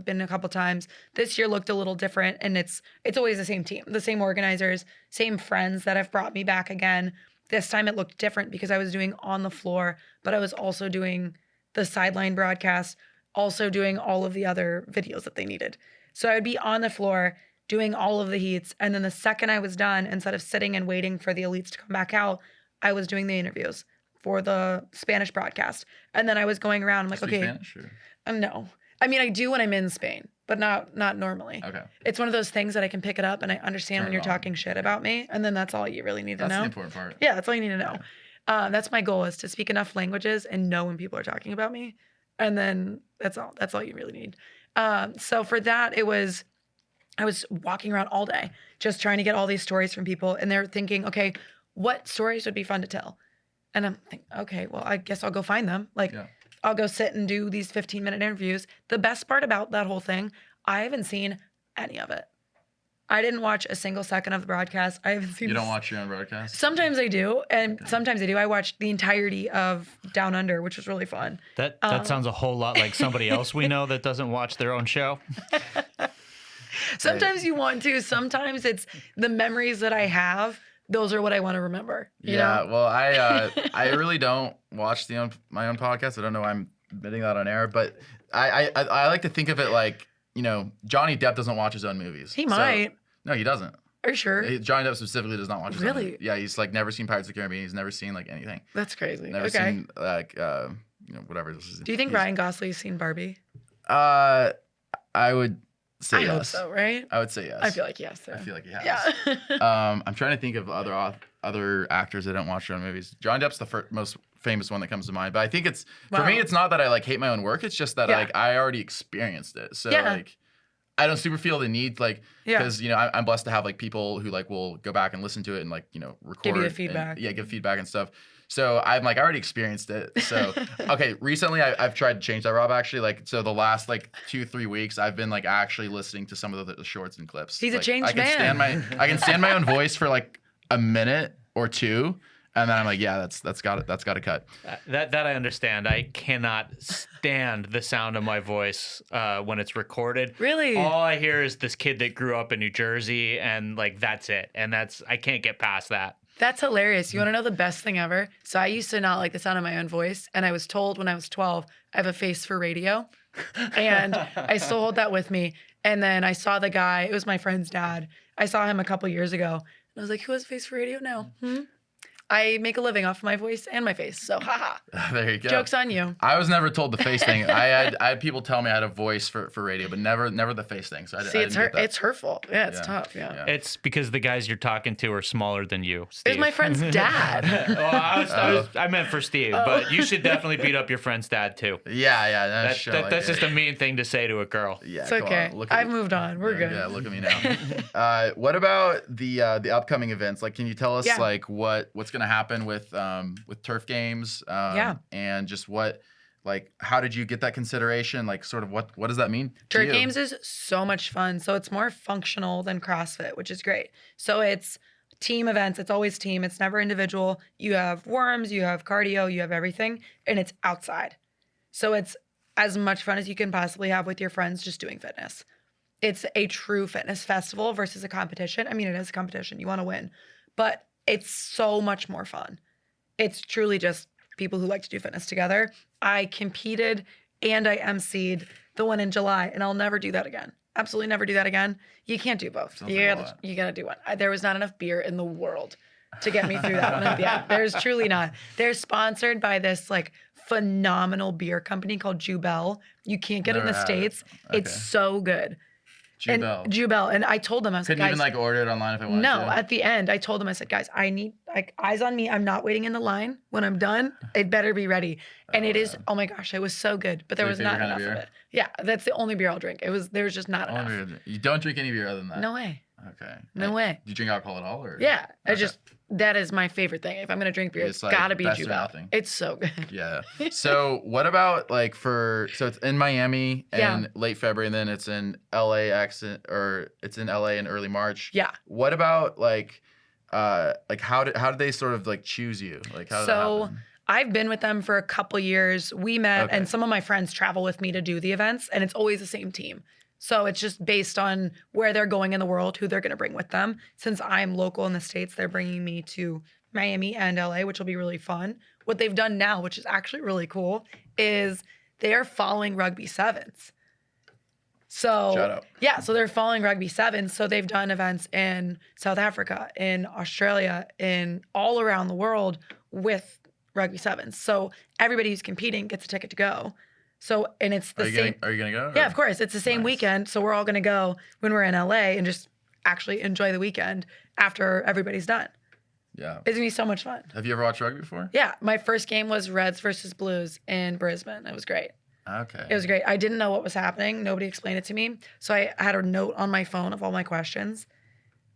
been a couple times. This year looked a little different, and it's always the same team, the same organizers, same friends that have brought me back again. This time it looked different because I was doing on the floor, but I was also doing the sideline broadcast, also doing all of the other videos that they needed. So I would be on the floor doing all of the heats, and then the second I was done, instead of sitting and waiting for the elites to come back out, I was doing the interviews for the Spanish broadcast. And then I was going around. I'm like, okay. Spanish, or? No. I mean, I do when I'm in Spain, but not normally. Okay. It's one of those things that I can pick it up and I understand when you're talking shit about me. And then that's all you really need to know. That's the important part. Yeah, that's all you need to know. That's my goal, is to speak enough languages and know when people are talking about me. And then that's all. That's all you really need. So for that, I was walking around all day just trying to get all these stories from people. And they're thinking, okay, what stories would be fun to tell? And I'm thinking, okay, well, I guess I'll go find them. Like, I'll go sit and do these 15-minute interviews. The best part about that whole thing, I haven't seen any of it. I didn't watch a single second of the broadcast. I haven't seen. You don't watch your own broadcast? Sometimes I do, and sometimes I do. I watched the entirety of Down Under, which was really fun. That sounds a whole lot like somebody else we know that doesn't watch their own show. Sometimes you want to. Sometimes it's the memories that I have. Those are what I want to remember. You know? Well, I really don't watch my own podcast. I don't know why I'm admitting that on air, but I like to think of it like, Johnny Depp doesn't watch his own movies. He might. No, he doesn't. Are you sure? Johnny Depp specifically does not watch his own Really? movies. Yeah, he's like never seen Pirates of the Caribbean. He's never seen like anything. That's crazy. Never seen like whatever this is. Do you think Ryan Gosling's seen Barbie? I would say yes. I hope so, right? I would say yes. I feel like yes. I feel like he has. Yeah. I'm trying to think of other actors that don't watch their own movies. Johnny Depp's the most famous one that comes to mind. But I think it's for me, it's not that I like hate my own work. It's just that like I already experienced it. So like I don't super feel the need because I'm blessed to have like people who like will go back and listen to it and like record, give you the feedback. Give feedback and stuff. So I'm like, I already experienced it. So, okay, recently I've tried to change that, Rob, actually. Like, so the last like 2-3 weeks, I've been like actually listening to some of the shorts and clips. He's like, a changed man. I can stand my own voice for like a minute or two. And then I'm like, yeah, that's got to cut. That I understand. I cannot stand the sound of my voice when it's recorded. Really? All I hear is this kid that grew up in New Jersey, and like that's it. And I can't get past that. That's hilarious. You want to know the best thing ever? So I used to not like the sound of my own voice, and I was told when I was 12, I have a face for radio, and I still hold that with me. And then I saw the guy. It was my friend's dad. I saw him a couple years ago, and I was like, "Who has a face for radio now?" I make a living off of my voice and my face, so haha. There you go. Joke's on you. I was never told the face thing. I had people tell me I had a voice for radio, but never the face thing. So it's hurtful. Yeah, it's tough. Yeah. It's because the guys you're talking to are smaller than you, Steve. It's my friend's dad. I meant for Steve, but you should definitely beat up your friend's dad too. Yeah. That's just a mean thing to say to a girl. Yeah, it's okay. I've moved on. We're good. Yeah, look at me now. What about the upcoming events? Like, can you tell us like what's gonna happen with turf games and just how did you get that consideration, like sort of what does that mean to turf you? games is so much fun. So it's more functional than CrossFit, which is great. So it's team events. It's always team. It's never individual. You have worms, you have cardio, you have everything, and it's outside. So it's as much fun as you can possibly have with your friends just doing fitness. It's a true fitness festival versus a competition. I mean, it is a competition. You want to win. but it's so much more fun. It's truly just people who like to do fitness together. I competed and I MC'd the one in July, and I'll never do that again. Absolutely never do that again. You can't do both. You gotta do one. There was not enough beer in the world to get me through that one at the end. There's truly not. They're sponsored by this like phenomenal beer company called Jubel. You can't get it in the States. Okay. It's so good. Jubel. And I told them, I was Couldn't like, guys, even like order it online if I wanted to. no, at the end, I told them, I said, guys, I need like eyes on me. I'm not waiting in the line. When I'm done, it better be ready. And it is, oh my gosh, it was so good. But there was not enough of it. Yeah, that's the only beer I'll drink. There was just not enough. You don't drink any beer other than that? No way. Okay. No way. Do you drink alcohol at all? Or? Yeah, Okay. That is my favorite thing. If I'm gonna drink beer, it's like gotta be best or Jubel. nothing. It's so good. Yeah. So what about like so it's in Miami in late February, and then it's in LAX or it's in LA in early March. Yeah. What about like how did they sort of like choose you? Like how did that happen? I've been with them for a couple years. We met, Okay. and some of my friends travel with me to do the events, and it's always the same team. So it's just based on where they're going in the world, who they're going to bring with them. Since I'm local in the States, they're bringing me to Miami and LA, which will be really fun. What they've done now, which is actually really cool, is they are following rugby sevens. So Shout out. yeah, so they're following rugby sevens. So they've done events in South Africa, in Australia, in all around the world with rugby sevens. So everybody who's competing gets a ticket to go. So, and it's the same. Are you gonna go? Yeah, of course. It's the same weekend. So we're all going to go when we're in LA and just actually enjoy the weekend after everybody's done. Yeah. It's going to be so much fun. Have you ever watched rugby before? Yeah. My first game was Reds versus Blues in Brisbane. It was great. Okay. It was great. I didn't know what was happening. Nobody explained it to me. So I had a note on my phone of all my questions.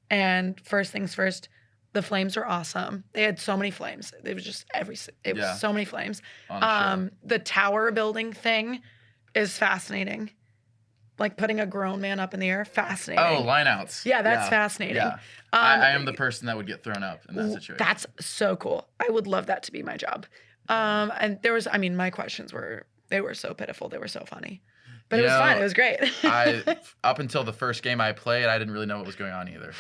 And first things first, the flames were awesome. They had so many flames. It was just was so many flames. The tower building thing is fascinating. Like putting a grown man up in the air, fascinating. Oh, lineouts. Yeah, that's fascinating. Yeah. I am the person that would get thrown up in that situation. That's so cool. I would love that to be my job. And there was, my questions were so pitiful. They were so funny. But it was fun. It was great. Up until the first game I played, I didn't really know what was going on either.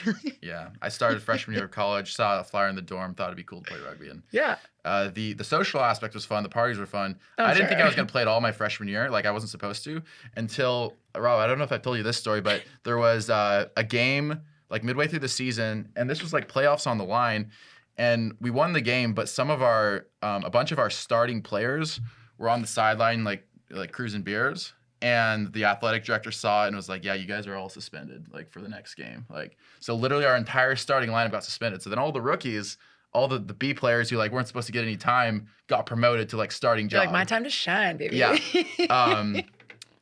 Yeah. I started freshman year of college, saw a flyer in the dorm, thought it'd be cool to play rugby. And the social aspect was fun. The parties were fun. I didn't think I was going to play it all my freshman year. Like I wasn't supposed to until, Rob, I don't know if I've told you this story, but there was a game like midway through the season, and this was like playoffs on the line. And we won the game, but some of our, a bunch of our starting players were on the sideline, like cruising beers. And the athletic director saw it and was like, yeah, you guys are all suspended, like, for the next game. Like, so literally our entire starting lineup got suspended. So then all the rookies, all the B players who, like, weren't supposed to get any time got promoted to, like, starting jobs. Like, my time to shine, baby. Yeah.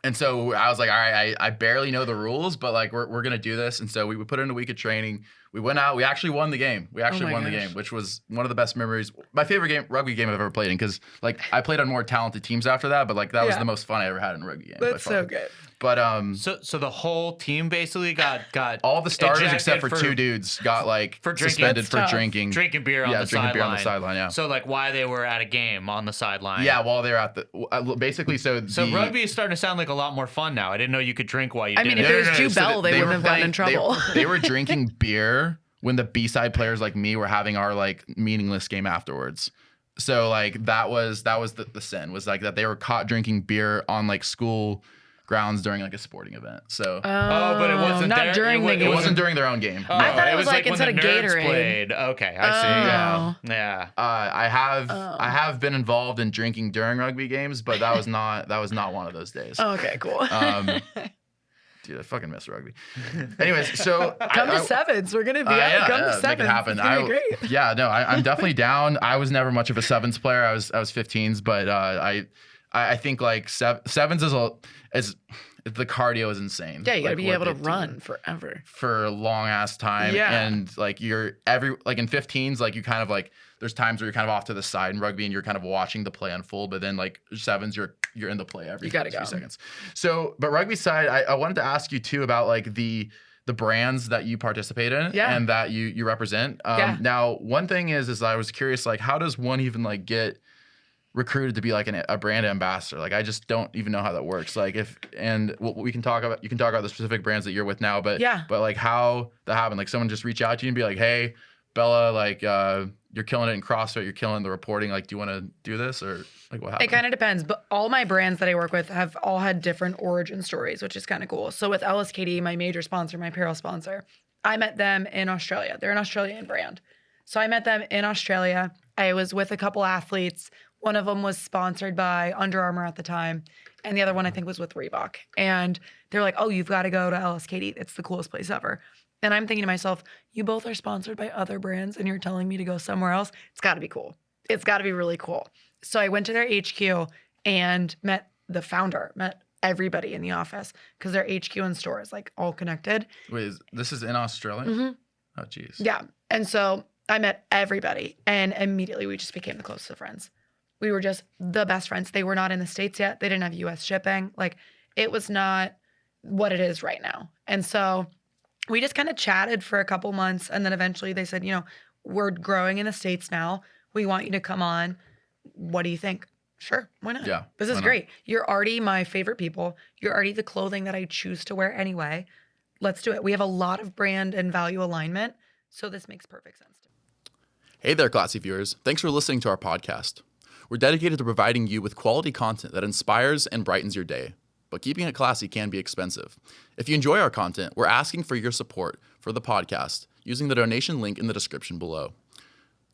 And so I was like, all right, I barely know the rules, but, like, we're going to do this. And so we put in a week of training. We went out. We actually won the game. We actually won the game, which was one of the best memories. My favorite rugby game I've ever played in, because like I played on more talented teams after that, but like that was the most fun I ever had in a rugby game. That's so good. But so the whole team basically got all the starters except for two dudes got like suspended for drinking beer on the sideline. Beer on the sideline. Yeah. So like why they were at a game on the sideline. Yeah, while they're at the basically so rugby is starting to sound like a lot more fun now. I didn't know you could drink while you did it. If it was Jubel, they wouldn't have gotten in trouble. They were drinking beer when the B-side players like me were having our like meaningless game afterwards. So like that was the sin, was like that they were caught drinking beer on like school grounds during like a sporting event. So but it wasn't not during the game. It wasn't during their own game. I thought it was like instead of Gatorade. Played. Okay, I see. Yeah. I have been involved in drinking during rugby games, but that was not one of those days. Okay, cool. Dude, I fucking miss rugby. Anyways, so come to sevens. We're gonna be out. Come to sevens. Make it happen. It's gonna be great. Yeah, no, I'm definitely down. I was never much of a sevens player. I was 15s, but I think like sevens is the cardio is insane. Yeah, you gotta be able to run forever for a long ass time. Yeah, and like you're like in 15s, like you kind of like there's times where you're kind of off to the side in rugby and you're kind of watching the play unfold, but then like sevens, you're in the play every few seconds. So, but rugby side, I wanted to ask you too about like the brands that you participate in and that you represent. Now, one thing is I was curious, like, how does one even like get recruited to be like a brand ambassador? Like, I just don't even know how that works. Like you can talk about the specific brands that you're with now, but like how that happened. Like someone just reach out to you and be like, hey, Bella, like you're killing it in CrossFit, you're killing the reporting. Like, do you want to do this or like what happened? It kind of depends, but all my brands that I work with have all had different origin stories, which is kind of cool. So with LSKD, my major sponsor, my apparel sponsor, I met them in Australia. They're an Australian brand. So I met them in Australia. I was with a couple athletes. One of them was sponsored by Under Armour at the time, and the other one I think was with Reebok. And they're like, oh, you've got to go to LSKD. It's the coolest place ever. And I'm thinking to myself, you both are sponsored by other brands and you're telling me to go somewhere else? It's got to be cool. It's got to be really cool. So I went to their HQ and met the founder, met everybody in the office because their HQ and store is like all connected. Wait, this is in Australia? Mm-hmm. Oh, geez. Yeah. And so I met everybody and immediately we just became the closest of friends. We were just the best friends. They were not in the States yet. They didn't have US shipping. Like it was not what it is right now. And so we just kind of chatted for a couple months. And then eventually they said, you know, we're growing in the States now. We want you to come on. What do you think? Sure. Why not? Yeah. This is great. You're already my favorite people. You're already the clothing that I choose to wear anyway. Let's do it. We have a lot of brand and value alignment. So this makes perfect sense to me. Hey there, classy viewers. Thanks for listening to our podcast. We're dedicated to providing you with quality content that inspires and brightens your day. But keeping it classy can be expensive. If you enjoy our content, we're asking for your support for the podcast using the donation link in the description below.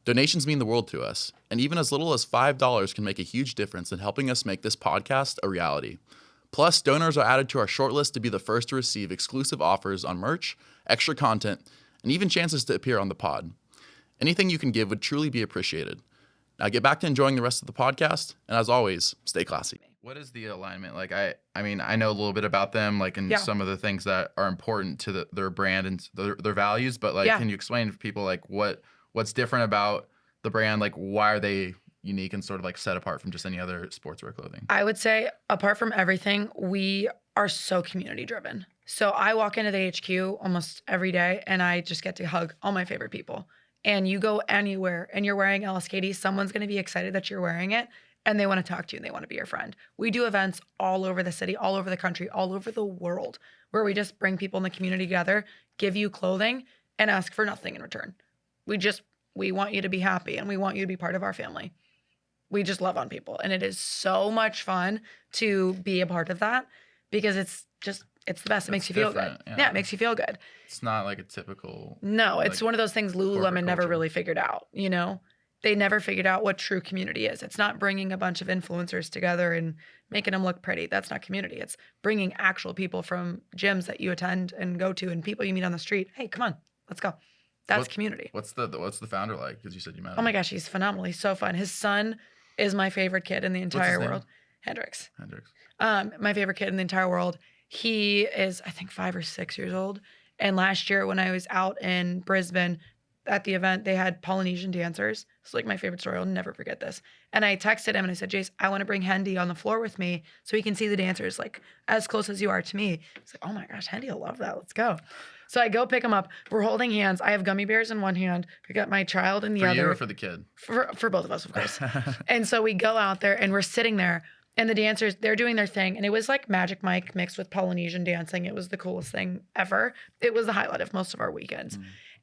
Donations mean the world to us, and even as little as $5 can make a huge difference in helping us make this podcast a reality. Plus, donors are added to our shortlist to be the first to receive exclusive offers on merch, extra content, and even chances to appear on the pod. Anything you can give would truly be appreciated. Now get back to enjoying the rest of the podcast, and as always, stay classy. What is the alignment? Like, I mean, I know a little bit about them, like, and some of the things that are important to their brand and their values, but like, can you explain to people like what's different about the brand? Like, why are they unique and sort of like set apart from just any other sportswear clothing? I would say apart from everything, we are so community driven. So I walk into the HQ almost every day and I just get to hug all my favorite people. And you go anywhere and you're wearing LSKD, someone's going to be excited that you're wearing it and they want to talk to you and they want to be your friend. We do events all over the city, all over the country, all over the world where we just bring people in the community together, give you clothing and ask for nothing in return. We want you to be happy and we want you to be part of our family. We just love on people. And it is so much fun to be a part of that because it's the best. It makes you feel good. Yeah, it makes you feel good. It's not like a typical. No, like, it's one of those things Lululemon never really figured out, you know? They never figured out what true community is. It's not bringing a bunch of influencers together and making them look pretty. That's not community. It's bringing actual people from gyms that you attend and go to and people you meet on the street. Hey, come on, let's go. That's community. What's the founder like? Because you said you met him. Oh my gosh, he's phenomenal. He's so fun. His son is my favorite kid in the entire world. Hendrix. My favorite kid in the entire world. He is, I think, 5 or 6 years old. And last year when I was out in Brisbane at the event, they had Polynesian dancers. It's like my favorite story. I'll never forget this. And I texted him and I said, Jace, I want to bring Hendy on the floor with me so he can see the dancers like as close as you are to me. He's like, oh my gosh, Hendy, I love that. Let's go. So I go pick him up. We're holding hands. I have gummy bears in one hand. I got my child in the other. For you or for the kid? For both of us, of course. And so we go out there and we're sitting there and the dancers, they're doing their thing. And it was like Magic Mike mixed with Polynesian dancing. It was the coolest thing ever. It was the highlight of most of our weekends.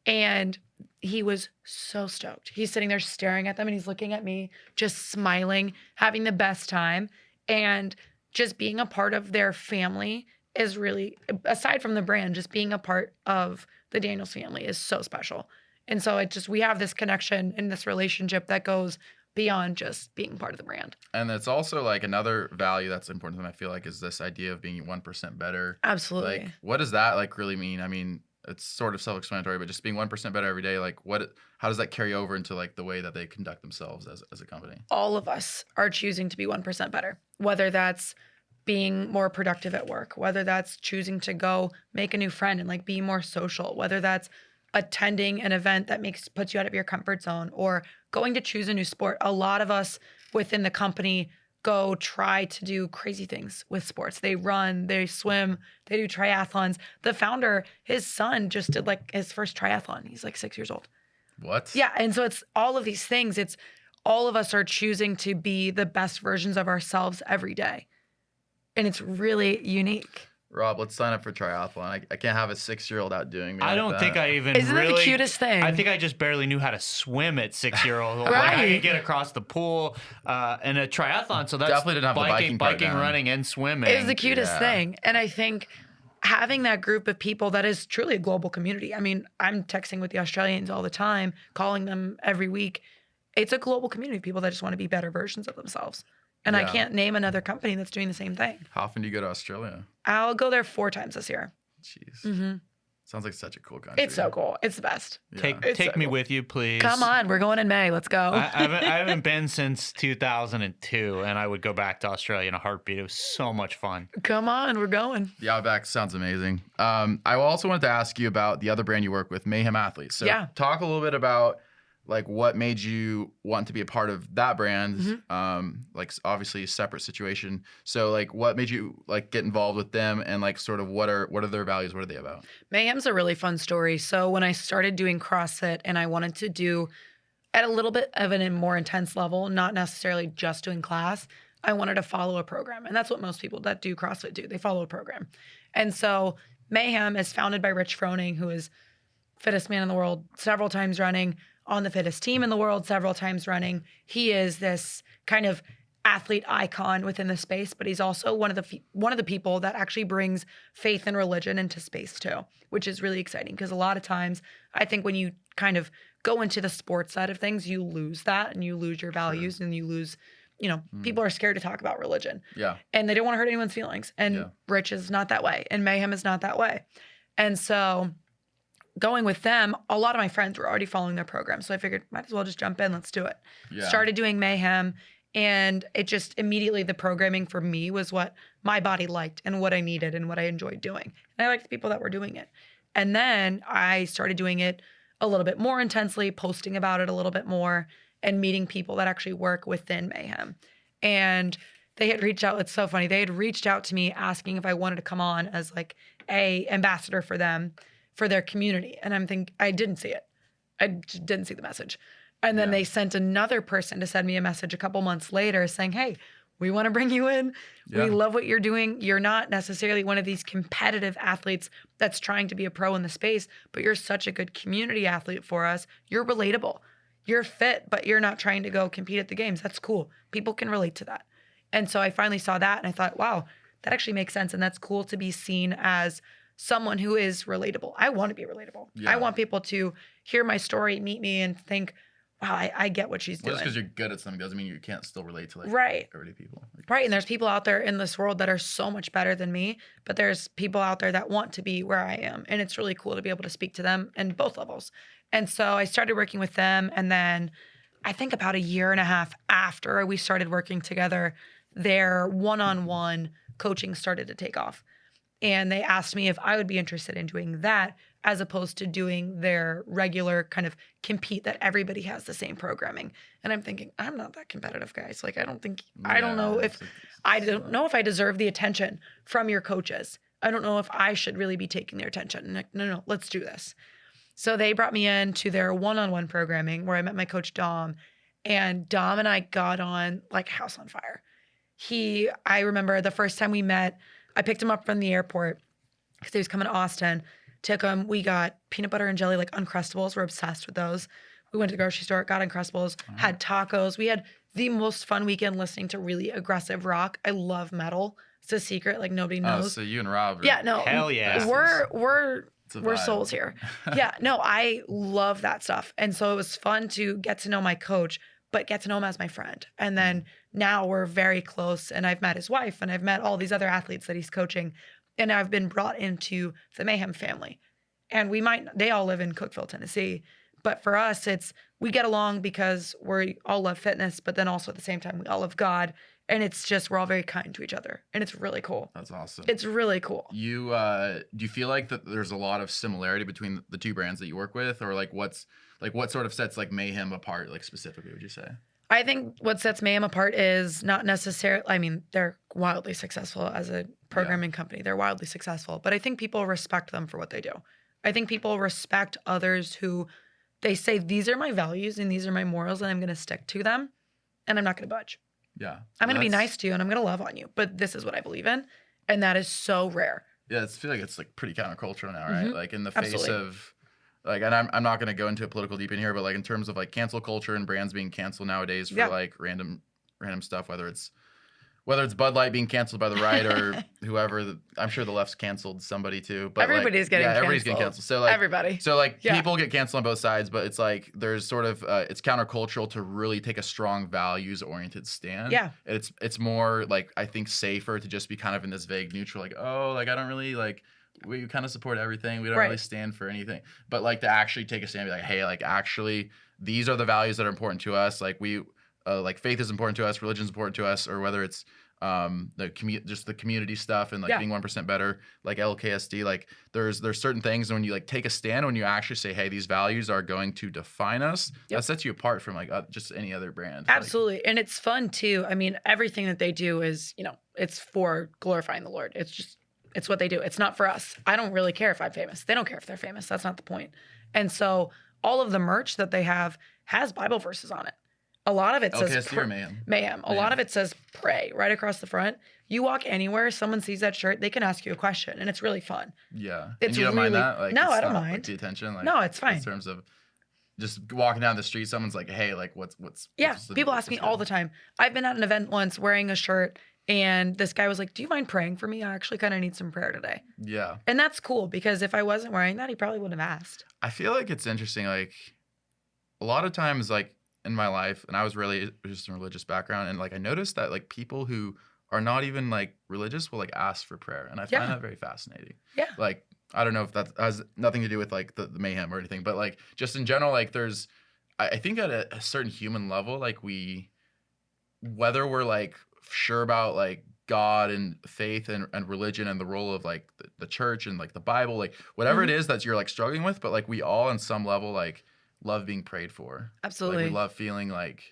And he was so stoked. He's sitting there staring at them and he's looking at me, just smiling, having the best time. And just being a part of their family is really, aside from the brand, just being a part of the Daniels family is so special. And so we have this connection and this relationship that goes beyond just being part of the brand. And it's also like another value that's important to them, I feel like, is this idea of being 1% better. Absolutely. Like, what does that like really mean? I mean, it's sort of self-explanatory, but just being 1% better every day, like how does that carry over into like the way that they conduct themselves as a company? All of us are choosing to be 1% better, whether that's being more productive at work, whether that's choosing to go make a new friend and like be more social, whether that's attending an event that puts you out of your comfort zone or going to choose a new sport. A lot of us within the company go try to do crazy things with sports. They run, they swim, they do triathlons. The founder, his son just did like his first triathlon. He's like 6 years old. What? Yeah. And so it's all of these things. It's all of us are choosing to be the best versions of ourselves every day. And it's really unique. Rob, let's sign up for triathlon. I can't have a 6-year-old out doing me. I don't think I even Isn't really. that the cutest thing? I think I just barely knew how to swim at 6-year-old. Like, I Right. could get across the pool and a triathlon. So that's Definitely didn't have the biking part down. running, and swimming. It's the cutest Yeah. thing. And I think having that group of people that is truly a global community. I mean, I'm texting with the Australians all the time, calling them every week. It's a global community of people that just want to be better versions of themselves. And I Yeah. can't name another company that's doing the same thing. How often do you go to Australia? I'll go there 4 times this year. Jeez. Mm-hmm. Sounds like such a cool country. It's so cool. It's the best. Yeah. Take It's so me cool. with you, please. Come on. We're going in May. Let's go. I haven't been since 2002, and I would go back to Australia in a heartbeat. It was so much fun. Come on. We're going. The Outback sounds amazing. I also wanted to ask you about the other brand you work with, Mayhem Athletes. So Yeah. talk a little bit about like what made you want to be a part of that brand. Mm-hmm. Like obviously a separate situation. So like what made you like get involved with them and like sort of what are their values? What are they about? Mayhem's a really fun story. So when I started doing CrossFit and I wanted to do at a little bit of a more intense level, not necessarily just doing class, I wanted to follow a program. And that's what most people that do CrossFit do. They follow a program. And so Mayhem is founded by Rich Froning, who is fittest man in the world several times running, on the fittest team in the world several times running. He is this kind of athlete icon within the space, but he's also one of the people that actually brings faith and religion into space too, which is really exciting because a lot of times I think when you kind of go into the sports side of things, you lose that and you lose your values and you lose, people are scared to talk about religion. Yeah. And they don't want to hurt anyone's feelings. And Yeah. Rich is not that way. And Mayhem is not that way. And so going with them, a lot of my friends were already following their program. So I figured, might as well just jump in. Let's do it. Yeah. Started doing Mayhem. And it just immediately, the programming for me was what my body liked and what I needed and what I enjoyed doing. And I liked the people that were doing it. And then I started doing it a little bit more intensely, posting about it a little bit more, and meeting people that actually work within Mayhem. And they had reached out. It's so funny. They had reached out to me asking if I wanted to come on as like a ambassador for them, for their community. And I'm thinking, I didn't see it. I just didn't see the message. And then they sent another person to send me a message a couple months later saying, hey, we want to bring you in. Yeah. We love what you're doing. You're not necessarily one of these competitive athletes that's trying to be a pro in the space, but you're such a good community athlete for us. You're relatable. You're fit, but you're not trying to go compete at the games. That's cool. People can relate to that. And so I finally saw that and I thought, wow, that actually makes sense. And that's cool to be seen as someone who is relatable. I want to be relatable. Yeah. I want people to hear my story, meet me, and think, wow, I get what she's doing. Just because you're good at something doesn't mean you can't still relate to like Right. everyday people. Like, Right. And there's people out there in this world that are so much better than me, but there's people out there that want to be where I am. And it's really cool to be able to speak to them in both levels. And so I started working with them. And then I think about a year and a half after we started working together, their one-on-one coaching started to take off. And they asked me if I would be interested in doing that as opposed to doing their regular kind of compete that everybody has the same programming. And I'm thinking, I'm not that competitive, guys. Like, I don't know if I deserve the attention from your coaches. I don't know if I should really be taking their attention. And like, no, let's do this. So they brought me into their one-on-one programming where I met my coach, Dom. And Dom and I got on like house on fire. I remember the first time we met, I picked him up from the airport because he was coming to Austin. Took him. We got peanut butter and jelly, like Uncrustables. We're obsessed with those. We went to the grocery store, got Uncrustables, had tacos. We had the most fun weekend listening to really aggressive rock. I love metal. It's a secret, like nobody knows. Oh, so you and Rob. Yeah, no. Hell yeah. We're vibe. souls here. Yeah, no, I love that stuff. And so it was fun to get to know my coach, but get to know him as my friend. And then now we're very close, and I've met his wife, and I've met all these other athletes that he's coaching, and I've been brought into the Mayhem family. And they all live in Cookeville, Tennessee. But for us, we get along because we all love fitness, but then also at the same time, we all love God. And it's just, we're all very kind to each other. And it's really cool. That's awesome. It's really cool. You do you feel like that there's a lot of similarity between the two brands that you work with, or like what sort of sets like Mayhem apart, like specifically, would you say? I think what sets Mayhem apart is not necessarily, I mean, they're wildly successful as a programming company. They're wildly successful, but I think people respect them for what they do. I think people respect others who they say, these are my values and these are my morals and I'm going to stick to them and I'm not going to budge. Yeah. I'm going to be nice to you and I'm going to love on you, but this is what I believe in. And that is so rare. Yeah, I feel like it's like pretty countercultural now, right? Like in the face Absolutely. of like, and I'm not gonna go into a political deep in here, but like in terms of like cancel culture and brands being canceled nowadays for Yeah. like random stuff, whether it's Bud Light being canceled by the right or whoever. I'm sure the left's canceled somebody too. But Everybody's like, getting everybody's getting canceled. canceled. So like Everybody. Yeah. Yeah. People get canceled on both sides, but it's like there's sort of it's countercultural to really take a strong values oriented stand. Yeah. It's more like I think safer to just be kind of in this vague neutral, like, oh, like I don't really like. We kind of support everything. We don't really stand for anything. But like to actually take a stand and be like, hey, like actually these are the values that are important to us. Like we like faith is important to us, religion is important to us, or whether it's just the community stuff and like being 1% better, like LKSD, like there's certain things, and when you like take a stand, when you actually say, hey, these values are going to define us, that sets you apart from like just any other brand. Absolutely. Like, and it's fun too. I mean, everything that they do is, it's for glorifying the Lord. It's what they do. It's not for us. I don't really care if I'm famous. They don't care if they're famous. That's not the point. And so all of the merch that they have has Bible verses on it. A lot of it says Mayhem. A lot of it says pray right across the front. You walk anywhere, someone sees that shirt, they can ask you a question, and it's really fun. Yeah. It's and you don't mind that? Like, no, I don't not, mind. Like, the attention? Like, no, it's fine. In terms of just walking down the street, someone's like, hey, like what's people ask me all the time. I've been at an event once wearing a shirt, and this guy was like, do you mind praying for me? I actually kind of need some prayer today. Yeah. And that's cool, because if I wasn't wearing that, he probably wouldn't have asked. I feel like it's interesting, like a lot of times, like in my life, and I was really just a religious background, and like I noticed that like people who are not even like religious will like ask for prayer, and I find that very fascinating. Yeah. Like I don't know if that has nothing to do with like the mayhem or anything, but like just in general, like there's I think at a certain human level, like whether we're like sure about like God and faith and religion and the role of like the church and like the Bible, like whatever it is that you're like struggling with, but like we all on some level like love being prayed for. Absolutely. Like we love feeling like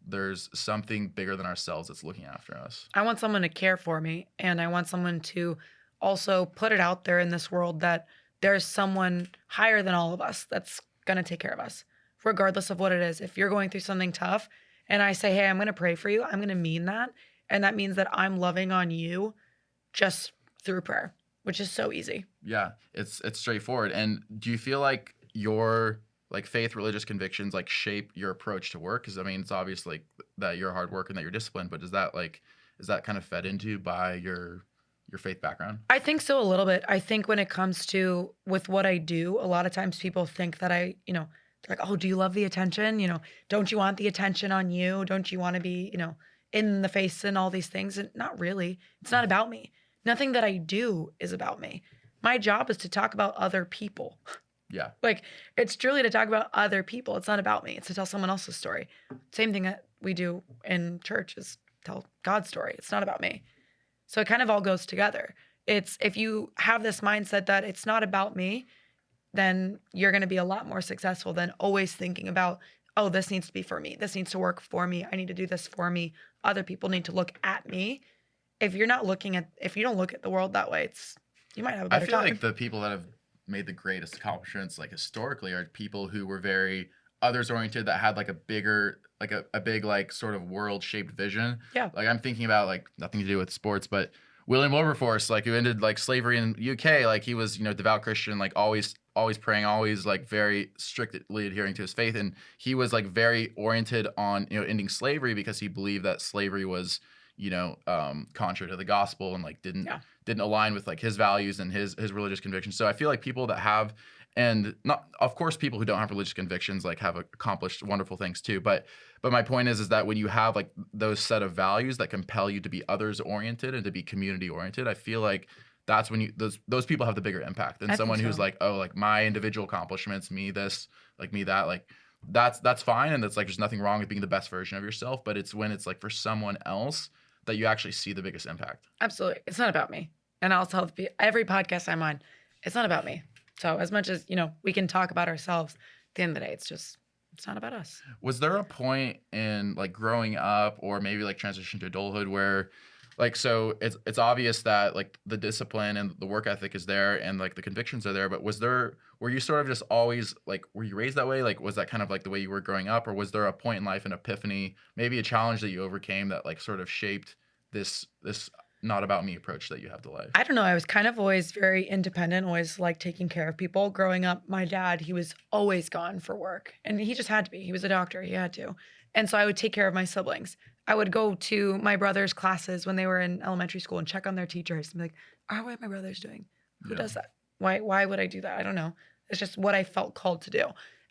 there's something bigger than ourselves that's looking after us. I want someone to care for me, and I want someone to also put it out there in this world that there's someone higher than all of us that's going to take care of us, regardless of what it is. If you're going through something tough and I say, hey, I'm going to pray for you, I'm going to mean that. And that means that I'm loving on you just through prayer, which is so easy. Yeah, it's straightforward. And do you feel like your like faith, religious convictions like shape your approach to work? Because I mean, it's obvious like that you're a hard worker and that you're disciplined, but is that kind of fed into by your faith background? I think so, a little bit. I think when it comes to with what I do, a lot of times people think that I, they're like, oh, do you love the attention? Don't you want the attention on you? Don't you want to be, in the face and all these things? And not really. It's not about me. Nothing that I do is about me. My job is to talk about other people. Yeah. Like, it's truly to talk about other people. It's not about me. It's to tell someone else's story. Same thing that we do in church is tell God's story. It's not about me. So it kind of all goes together. It's if you have this mindset that it's not about me, then you're going to be a lot more successful than always thinking about, oh, this needs to be for me. This needs to work for me. I need to do this for me. Other people need to look at me. If you don't look at the world that way, you might have a better time. I feel like the people that have made the greatest accomplishments like historically are people who were very others oriented, that had like a bigger like a big like sort of world shaped vision. Yeah. Like I'm thinking about like nothing to do with sports, but William Wilberforce, like who ended like slavery in UK, like he was, devout Christian, like always praying, always like very strictly adhering to his faith. And he was like very oriented on, ending slavery because he believed that slavery was, contrary to the gospel and like didn't align with like his values and his religious convictions. So I feel like people that have, and not, of course, people who don't have religious convictions like have accomplished wonderful things too. But my point is that when you have like those set of values that compel you to be others oriented and to be community oriented, I feel like that's when those people have the bigger impact than someone who's like, oh, like my individual accomplishments, me this, like me that, like that's fine, and that's like there's nothing wrong with being the best version of yourself. But it's when it's like for someone else that you actually see the biggest impact. Absolutely, it's not about me. And I'll tell every podcast I'm on, it's not about me. So as much as, we can talk about ourselves, at the end of the day, it's not about us. Was there a point in like growing up or maybe like transition to adulthood where like, so it's obvious that like the discipline and the work ethic is there and like the convictions are there, but were you sort of just always like, were you raised that way? Like, was that kind of like the way you were growing up, or was there a point in life, an epiphany, maybe a challenge that you overcame that like sort of shaped this not about me approach that you have to life? I don't know. I was kind of always very independent, always like taking care of people. Growing up, my dad, he was always gone for work and he just had to be. He was a doctor. He had to. And so I would take care of my siblings. I would go to my brother's classes when they were in elementary school and check on their teachers and be like, oh, what are my brothers doing? Who does that? Why would I do that? I don't know. It's just what I felt called to do.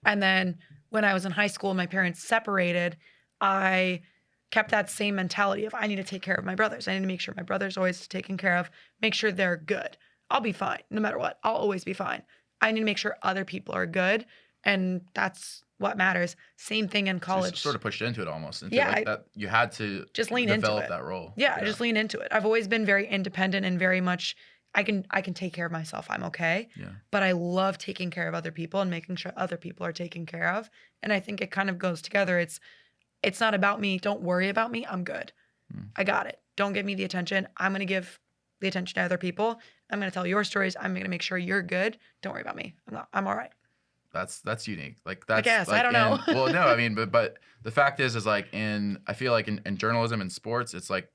And then when I was in high school and my parents separated, I kept that same mentality of I need to take care of my brothers. I need to make sure my brother's always taken care of, make sure they're good. I'll be fine no matter what. I'll always be fine. I need to make sure other people are good. And that's what matters. Same thing in college. So you sort of pushed into it almost. That you had to just lean into develop it. that role. Yeah, I just lean into it. I've always been very independent and very much I can take care of myself. I'm okay. Yeah. But I love taking care of other people and making sure other people are taken care of. And I think it kind of goes together. It's not about me. Don't worry about me. I'm good. I got it. Don't give me the attention. I'm going to give the attention to other people. I'm going to tell your stories. I'm going to make sure you're good. Don't worry about me. I'm all right. That's unique. Like that's. I guess like I don't know. Well, no, I mean, but the fact is like I feel like in journalism and sports, it's like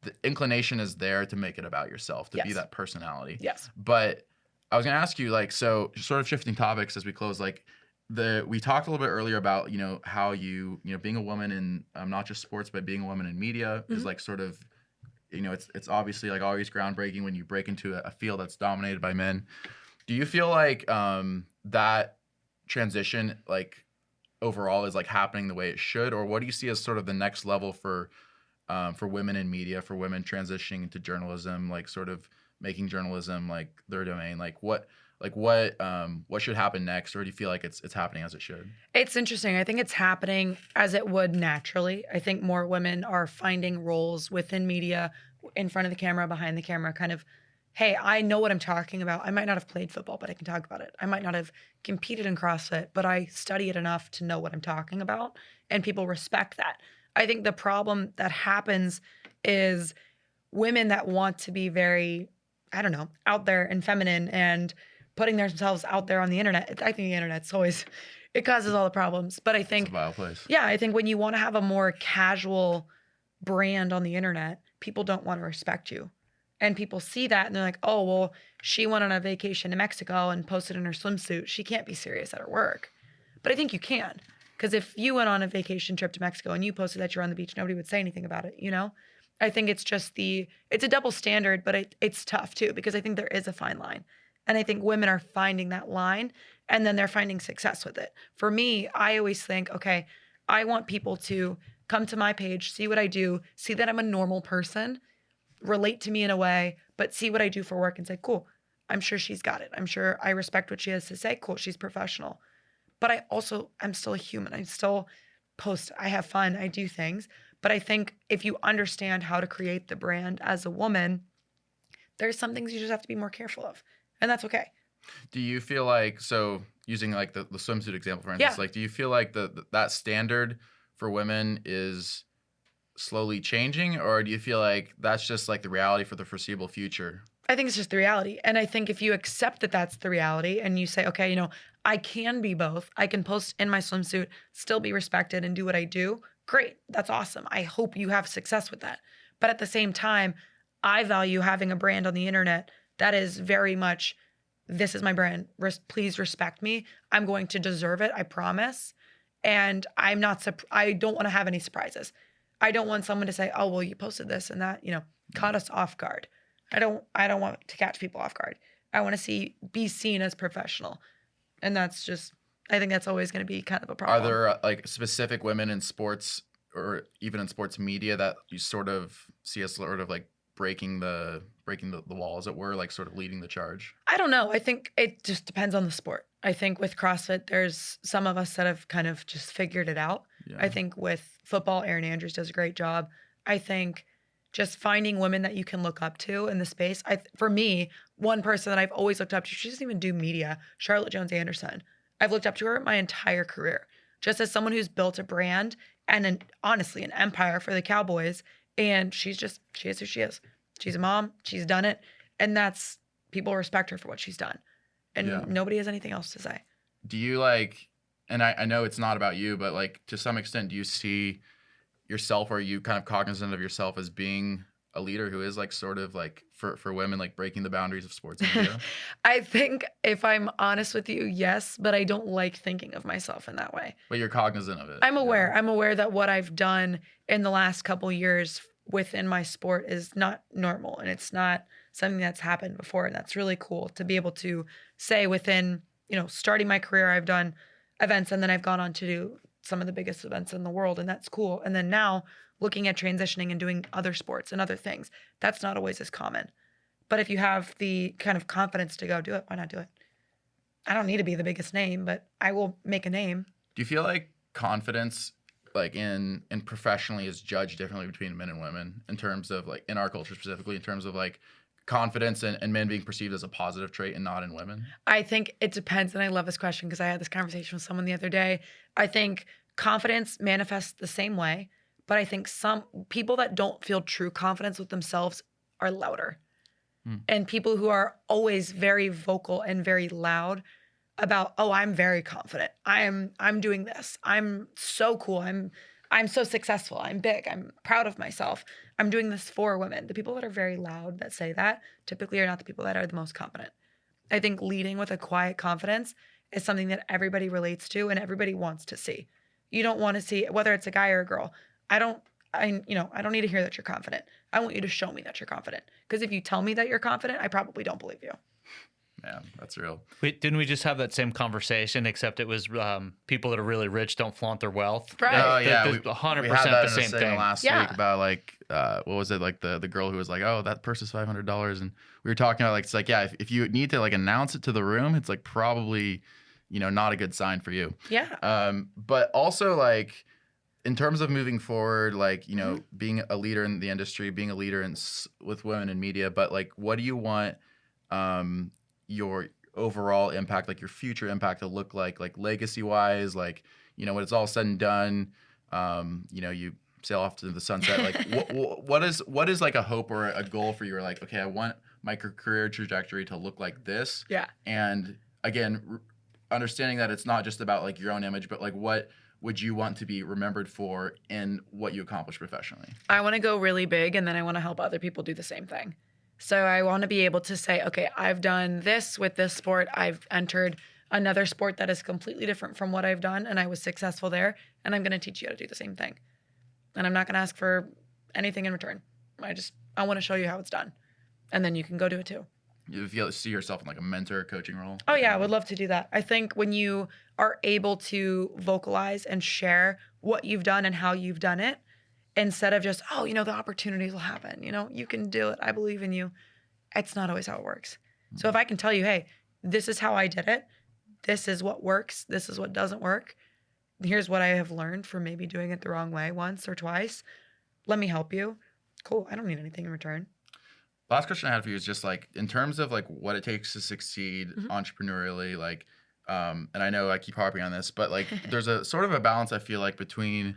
the inclination is there to make it about yourself, to be that personality. Yes. But I was gonna ask you, like, so sort of shifting topics as we close, like we talked a little bit earlier about, how you being a woman in not just sports, but being a woman in media is like sort of, it's obviously like always groundbreaking when you break into a field that's dominated by men. Do you feel like that transition, like overall, is like happening the way it should, or what do you see as sort of the next level for women in media, for women transitioning into journalism, like sort of making journalism like their domain? What should happen next, or do you feel like it's happening as it should? It's interesting. I think it's happening as it would naturally. I think more women are finding roles within media, in front of the camera, behind the camera, kind of, hey, I know what I'm talking about. I might not have played football, but I can talk about it. I might not have competed in CrossFit, but I study it enough to know what I'm talking about, and people respect that. I think the problem that happens is women that want to be very, I don't know, out there and feminine and putting themselves out there on the internet. I think the internet's always, it causes all the problems. But I think, it's a vile place. Yeah, I think when you want to have a more casual brand on the internet, people don't want to respect you. And people see that and they're like, oh, well, she went on a vacation to Mexico and posted in her swimsuit. She can't be serious at her work. But I think you can. Because if you went on a vacation trip to Mexico and you posted that you're on the beach, nobody would say anything about it, I think it's just it's a double standard, but it's tough too, because I think there is a fine line. And I think women are finding that line, and then they're finding success with it. For me, I always think, okay, I want people to come to my page, see what I do, see that I'm a normal person, relate to me in a way, but see what I do for work and say, cool, I'm sure she's got it. I'm sure I respect what she has to say. Cool, she's professional. But I'm still a human. I still post. I have fun. I do things. But I think if you understand how to create the brand as a woman, there's some things you just have to be more careful of. And that's okay. Do you feel like, so using like the swimsuit example, for instance, like, do you feel like that standard for women is slowly changing, or do you feel like that's just like the reality for the foreseeable future? I think it's just the reality. And I think if you accept that that's the reality and you say, okay, I can be both. I can post in my swimsuit, still be respected and do what I do. Great. That's awesome. I hope you have success with that. But at the same time, I value having a brand on the internet that is very much, this is my brand. Please respect me. I'm going to deserve it. I promise. And I don't want to have any surprises. I don't want someone to say, oh, well, you posted this and that, caught us off guard. I don't want to catch people off guard. I want to be seen as professional. And that's just, I think that's always going to be kind of a problem. Are there like specific women in sports or even in sports media that you sort of see as sort of like breaking the wall, as it were, like sort of leading the charge? I don't know. I think it just depends on the sport. I think with CrossFit, there's some of us that have kind of just figured it out. Yeah. I think with football, Erin Andrews does a great job. I think just finding women that you can look up to in the space. For me, one person that I've always looked up to, she doesn't even do media, Charlotte Jones Anderson. I've looked up to her my entire career, just as someone who's built a brand and honestly an empire for the Cowboys. And she is who she is. She's a mom. She's done it. And people respect her for what she's done. And nobody has anything else to say. Do you like, and I know it's not about you, but like to some extent, do you see yourself, or are you kind of cognizant of yourself as being a leader who is like sort of like for women, like breaking the boundaries of sports media? I think if I'm honest with you, yes, but I don't like thinking of myself in that way. But you're cognizant of it. I'm aware. I'm aware that what I've done in the last couple years within my sport is not normal, and it's not something that's happened before. And that's really cool to be able to say within, starting my career, I've done events, and then I've gone on to do some of the biggest events in the world, and that's cool. And then now looking at transitioning and doing other sports and other things, that's not always as common. But if you have the kind of confidence to go do it, why not do it? I don't need to be the biggest name, but I will make a name. Do you feel like confidence, like in professionally, is judged differently between men and women in terms of like in our culture specifically, in terms of like confidence and men being perceived as a positive trait and not in women? I think it depends, and I love this question because I had this conversation with someone the other day. I think confidence manifests the same way, but I think some people that don't feel true confidence with themselves are louder. And people who are always very vocal and very loud about, oh, I'm very confident. I'm doing this. I'm so cool. I'm so successful. I'm big. I'm proud of myself. I'm doing this for women. The people that are very loud that say that typically are not the people that are the most confident. I think leading with a quiet confidence is something that everybody relates to and everybody wants to see. You don't want to see, whether it's a guy or a girl. I don't need to hear that you're confident. I want you to show me that you're confident. Because if you tell me that you're confident, I probably don't believe you. Man, that's real. Wait, didn't we just have that same conversation, except it was people that are really rich don't flaunt their wealth? Right. Oh, yeah. 100% we had that the same thing. last Yeah. week about like, what was it? Like the girl who was like, oh, that purse is $500. And we were talking about like, it's like, yeah, if you need to like announce it to the room, it's like probably, not a good sign for you. Yeah. But also like, in terms of moving forward, like, being a leader in the industry, being a leader with women in media, but like, what do you want your overall impact, like your future impact to look like legacy wise, like, when it's all said and done, you sail off to the sunset, like what is like a hope or a goal for you? Or like, okay, I want my career trajectory to look like this. Yeah. And again, understanding that it's not just about like your own image, but like what would you want to be remembered for in what you accomplish professionally? I want to go really big, and then I want to help other people do the same thing. So I want to be able to say, okay, I've done this with this sport. I've entered another sport that is completely different from what I've done, and I was successful there, and I'm going to teach you how to do the same thing. And I'm not going to ask for anything in return. I want to show you how it's done, and then you can go do it too. You see yourself in like a mentor coaching role? Oh yeah, I would love to do that. I think when you are able to vocalize and share what you've done and how you've done it, instead of just, oh, the opportunities will happen. You can do it. I believe in you. It's not always how it works. Mm-hmm. So if I can tell you, hey, this is how I did it. This is what works. This is what doesn't work. Here's what I have learned from maybe doing it the wrong way once or twice. Let me help you. Cool. I don't need anything in return. Last question I had for you is just like, in terms of like what it takes to succeed entrepreneurially, like, and I know I keep harping on this, but like there's a sort of a balance I feel like between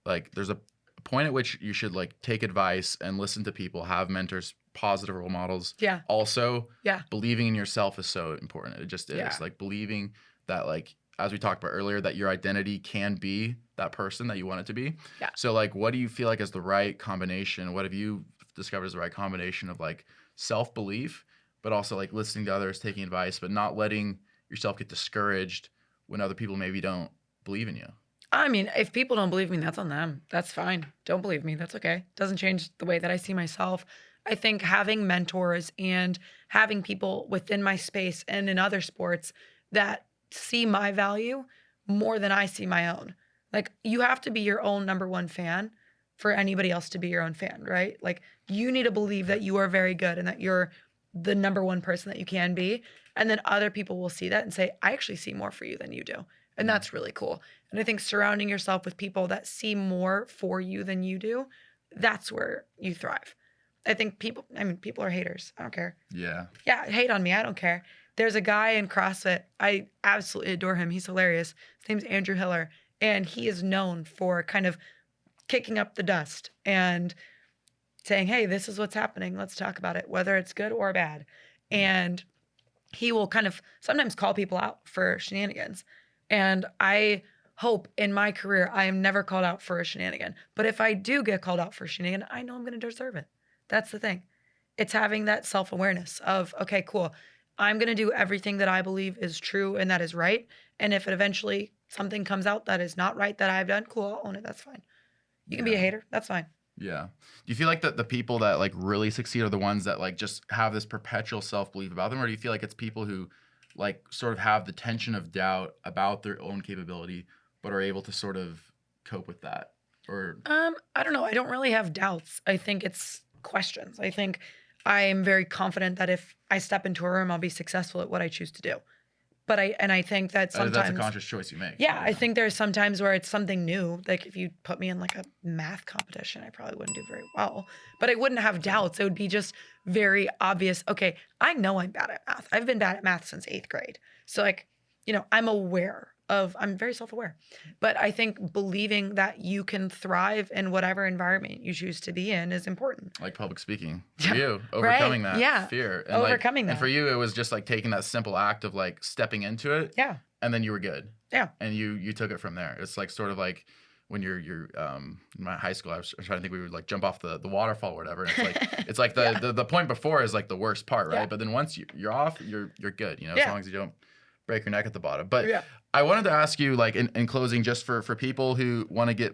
like, there's a point at which you should like take advice and listen to people, have mentors, positive role models. Yeah. Also, yeah, believing in yourself is so important. It just is. Yeah. Like believing that, like, as we talked about earlier, that your identity can be that person that you want it to be. Yeah. So like, what do you feel like is the right combination? What have you discovered as the right combination of like self-belief, but also like listening to others, taking advice, but not letting yourself get discouraged when other people maybe don't believe in you? I mean, if people don't believe me, that's on them. That's fine. Don't believe me. That's okay. Doesn't change the way that I see myself. I think having mentors and having people within my space and in other sports that see my value more than I see my own. Like, you have to be your own number one fan for anybody else to be your own fan, right? Like, you need to believe that you are very good and that you're the number one person that you can be. And then other people will see that and say, I actually see more for you than you do. And that's really cool. And I think surrounding yourself with people that see more for you than you do, that's where you thrive. I think people are haters. I don't care. Yeah. Yeah, hate on me. I don't care. There's a guy in CrossFit. I absolutely adore him. He's hilarious. His name's Andrew Hiller. And he is known for kind of kicking up the dust and saying, hey, this is what's happening. Let's talk about it, whether it's good or bad. And he will kind of sometimes call people out for shenanigans. And I hope in my career I am never called out for a shenanigan. But if I do get called out for a shenanigan, I know I'm going to deserve it. That's the thing. It's having that self-awareness of, okay, cool. I'm going to do everything that I believe is true and that is right. And if it eventually something comes out that is not right that I've done, cool, I'll own it. That's fine. You can be a hater. That's fine. Yeah. Do you feel like that the people that like really succeed are the ones that like just have this perpetual self-belief about them? Or do you feel like it's people who like sort of have the tension of doubt about their own capability, but are able to sort of cope with that? Or I don't know. I don't really have doubts. I think it's questions. I think I am very confident that if I step into a room, I'll be successful at what I choose to do. But I think that sometimes that's a conscious choice you make. Yeah, I think there's some times where it's something new. Like if you put me in like a math competition, I probably wouldn't do very well. But I wouldn't have doubts. It would be just very obvious. Okay, I know I'm bad at math. I've been bad at math since 8th grade. So like, I'm aware of, I'm very self-aware. But I think believing that you can thrive in whatever environment you choose to be in is important. Like public speaking for you, overcoming that fear. And overcoming that. And for you, it was just like taking that simple act of like stepping into it. Yeah. And then you were good. Yeah. And you took it from there. It's like sort of like when you're in my high school, I was trying to think we would like jump off the waterfall or whatever. And it's like the point before is like the worst part, right? Yeah. But then once you're off, you're good, as long as you don't break your neck at the bottom. But I wanted to ask you, like in closing, just for people who want to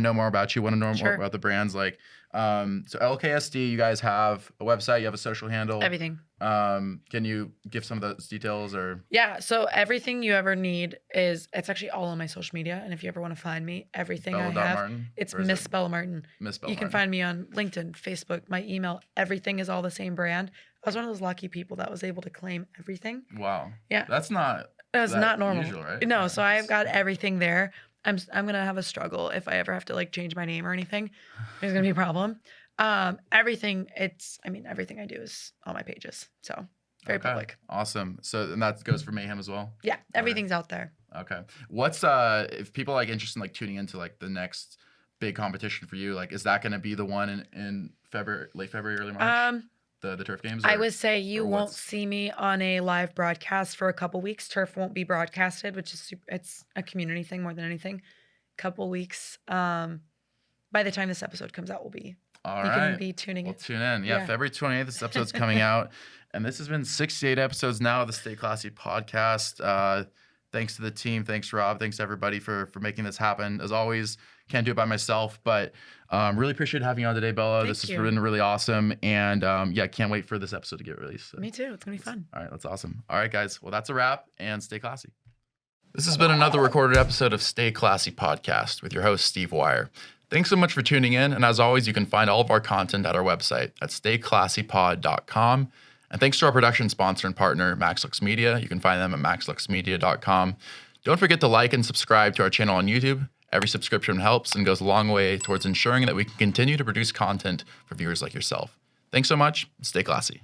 know more about you, want to know more about the brands, like so LKSD, you guys have a website, you have a social handle, everything. Can you give some of those details or? Yeah, so everything you ever need it's actually all on my social media, and if you ever want to find me, everything Bella I have, Martin, it's Miss Bella Martin. Miss Bella You can Martin. find me on LinkedIn, Facebook, my email, everything is all the same brand. I was one of those lucky people that was able to claim everything. Wow. Yeah. That's not normal. usual, right? No, so I've got everything there. I'm gonna have a struggle if I ever have to like change my name or anything. There's gonna be a problem. Everything I do is on my pages. So very public. Awesome. So and that goes for Mayhem as well? Yeah, everything's out there. Okay. What's if people are like interested in like tuning into like the next big competition for you, like is that gonna be the one in February, late February, early March? The Turf Games? I would say you won't see me on a live broadcast for a couple weeks. Turf won't be broadcasted, which is it's a community thing more than anything. Couple weeks. By the time this episode comes out, you can be tuning in. We'll tune in. Yeah, February 28th, this episode's coming out. And this has been 68 episodes now of the Stay Classy podcast. Thanks to the team. Thanks, Rob. Thanks, everybody, for making this happen. As always, can't do it by myself, but really appreciate having you on today, Bella. This has been really awesome. And can't wait for this episode to get released. So. Me too. It's going to be fun. All right, that's awesome. All right, guys. Well, that's a wrap, and stay classy. This has been another recorded episode of Stay Classy Podcast with your host, Steve Wire. Thanks so much for tuning in. And as always, you can find all of our content at our website at stayclassypod.com. And thanks to our production sponsor and partner, MaxLux Media. You can find them at maxluxmedia.com. Don't forget to like and subscribe to our channel on YouTube. Every subscription helps and goes a long way towards ensuring that we can continue to produce content for viewers like yourself. Thanks so much. Stay classy.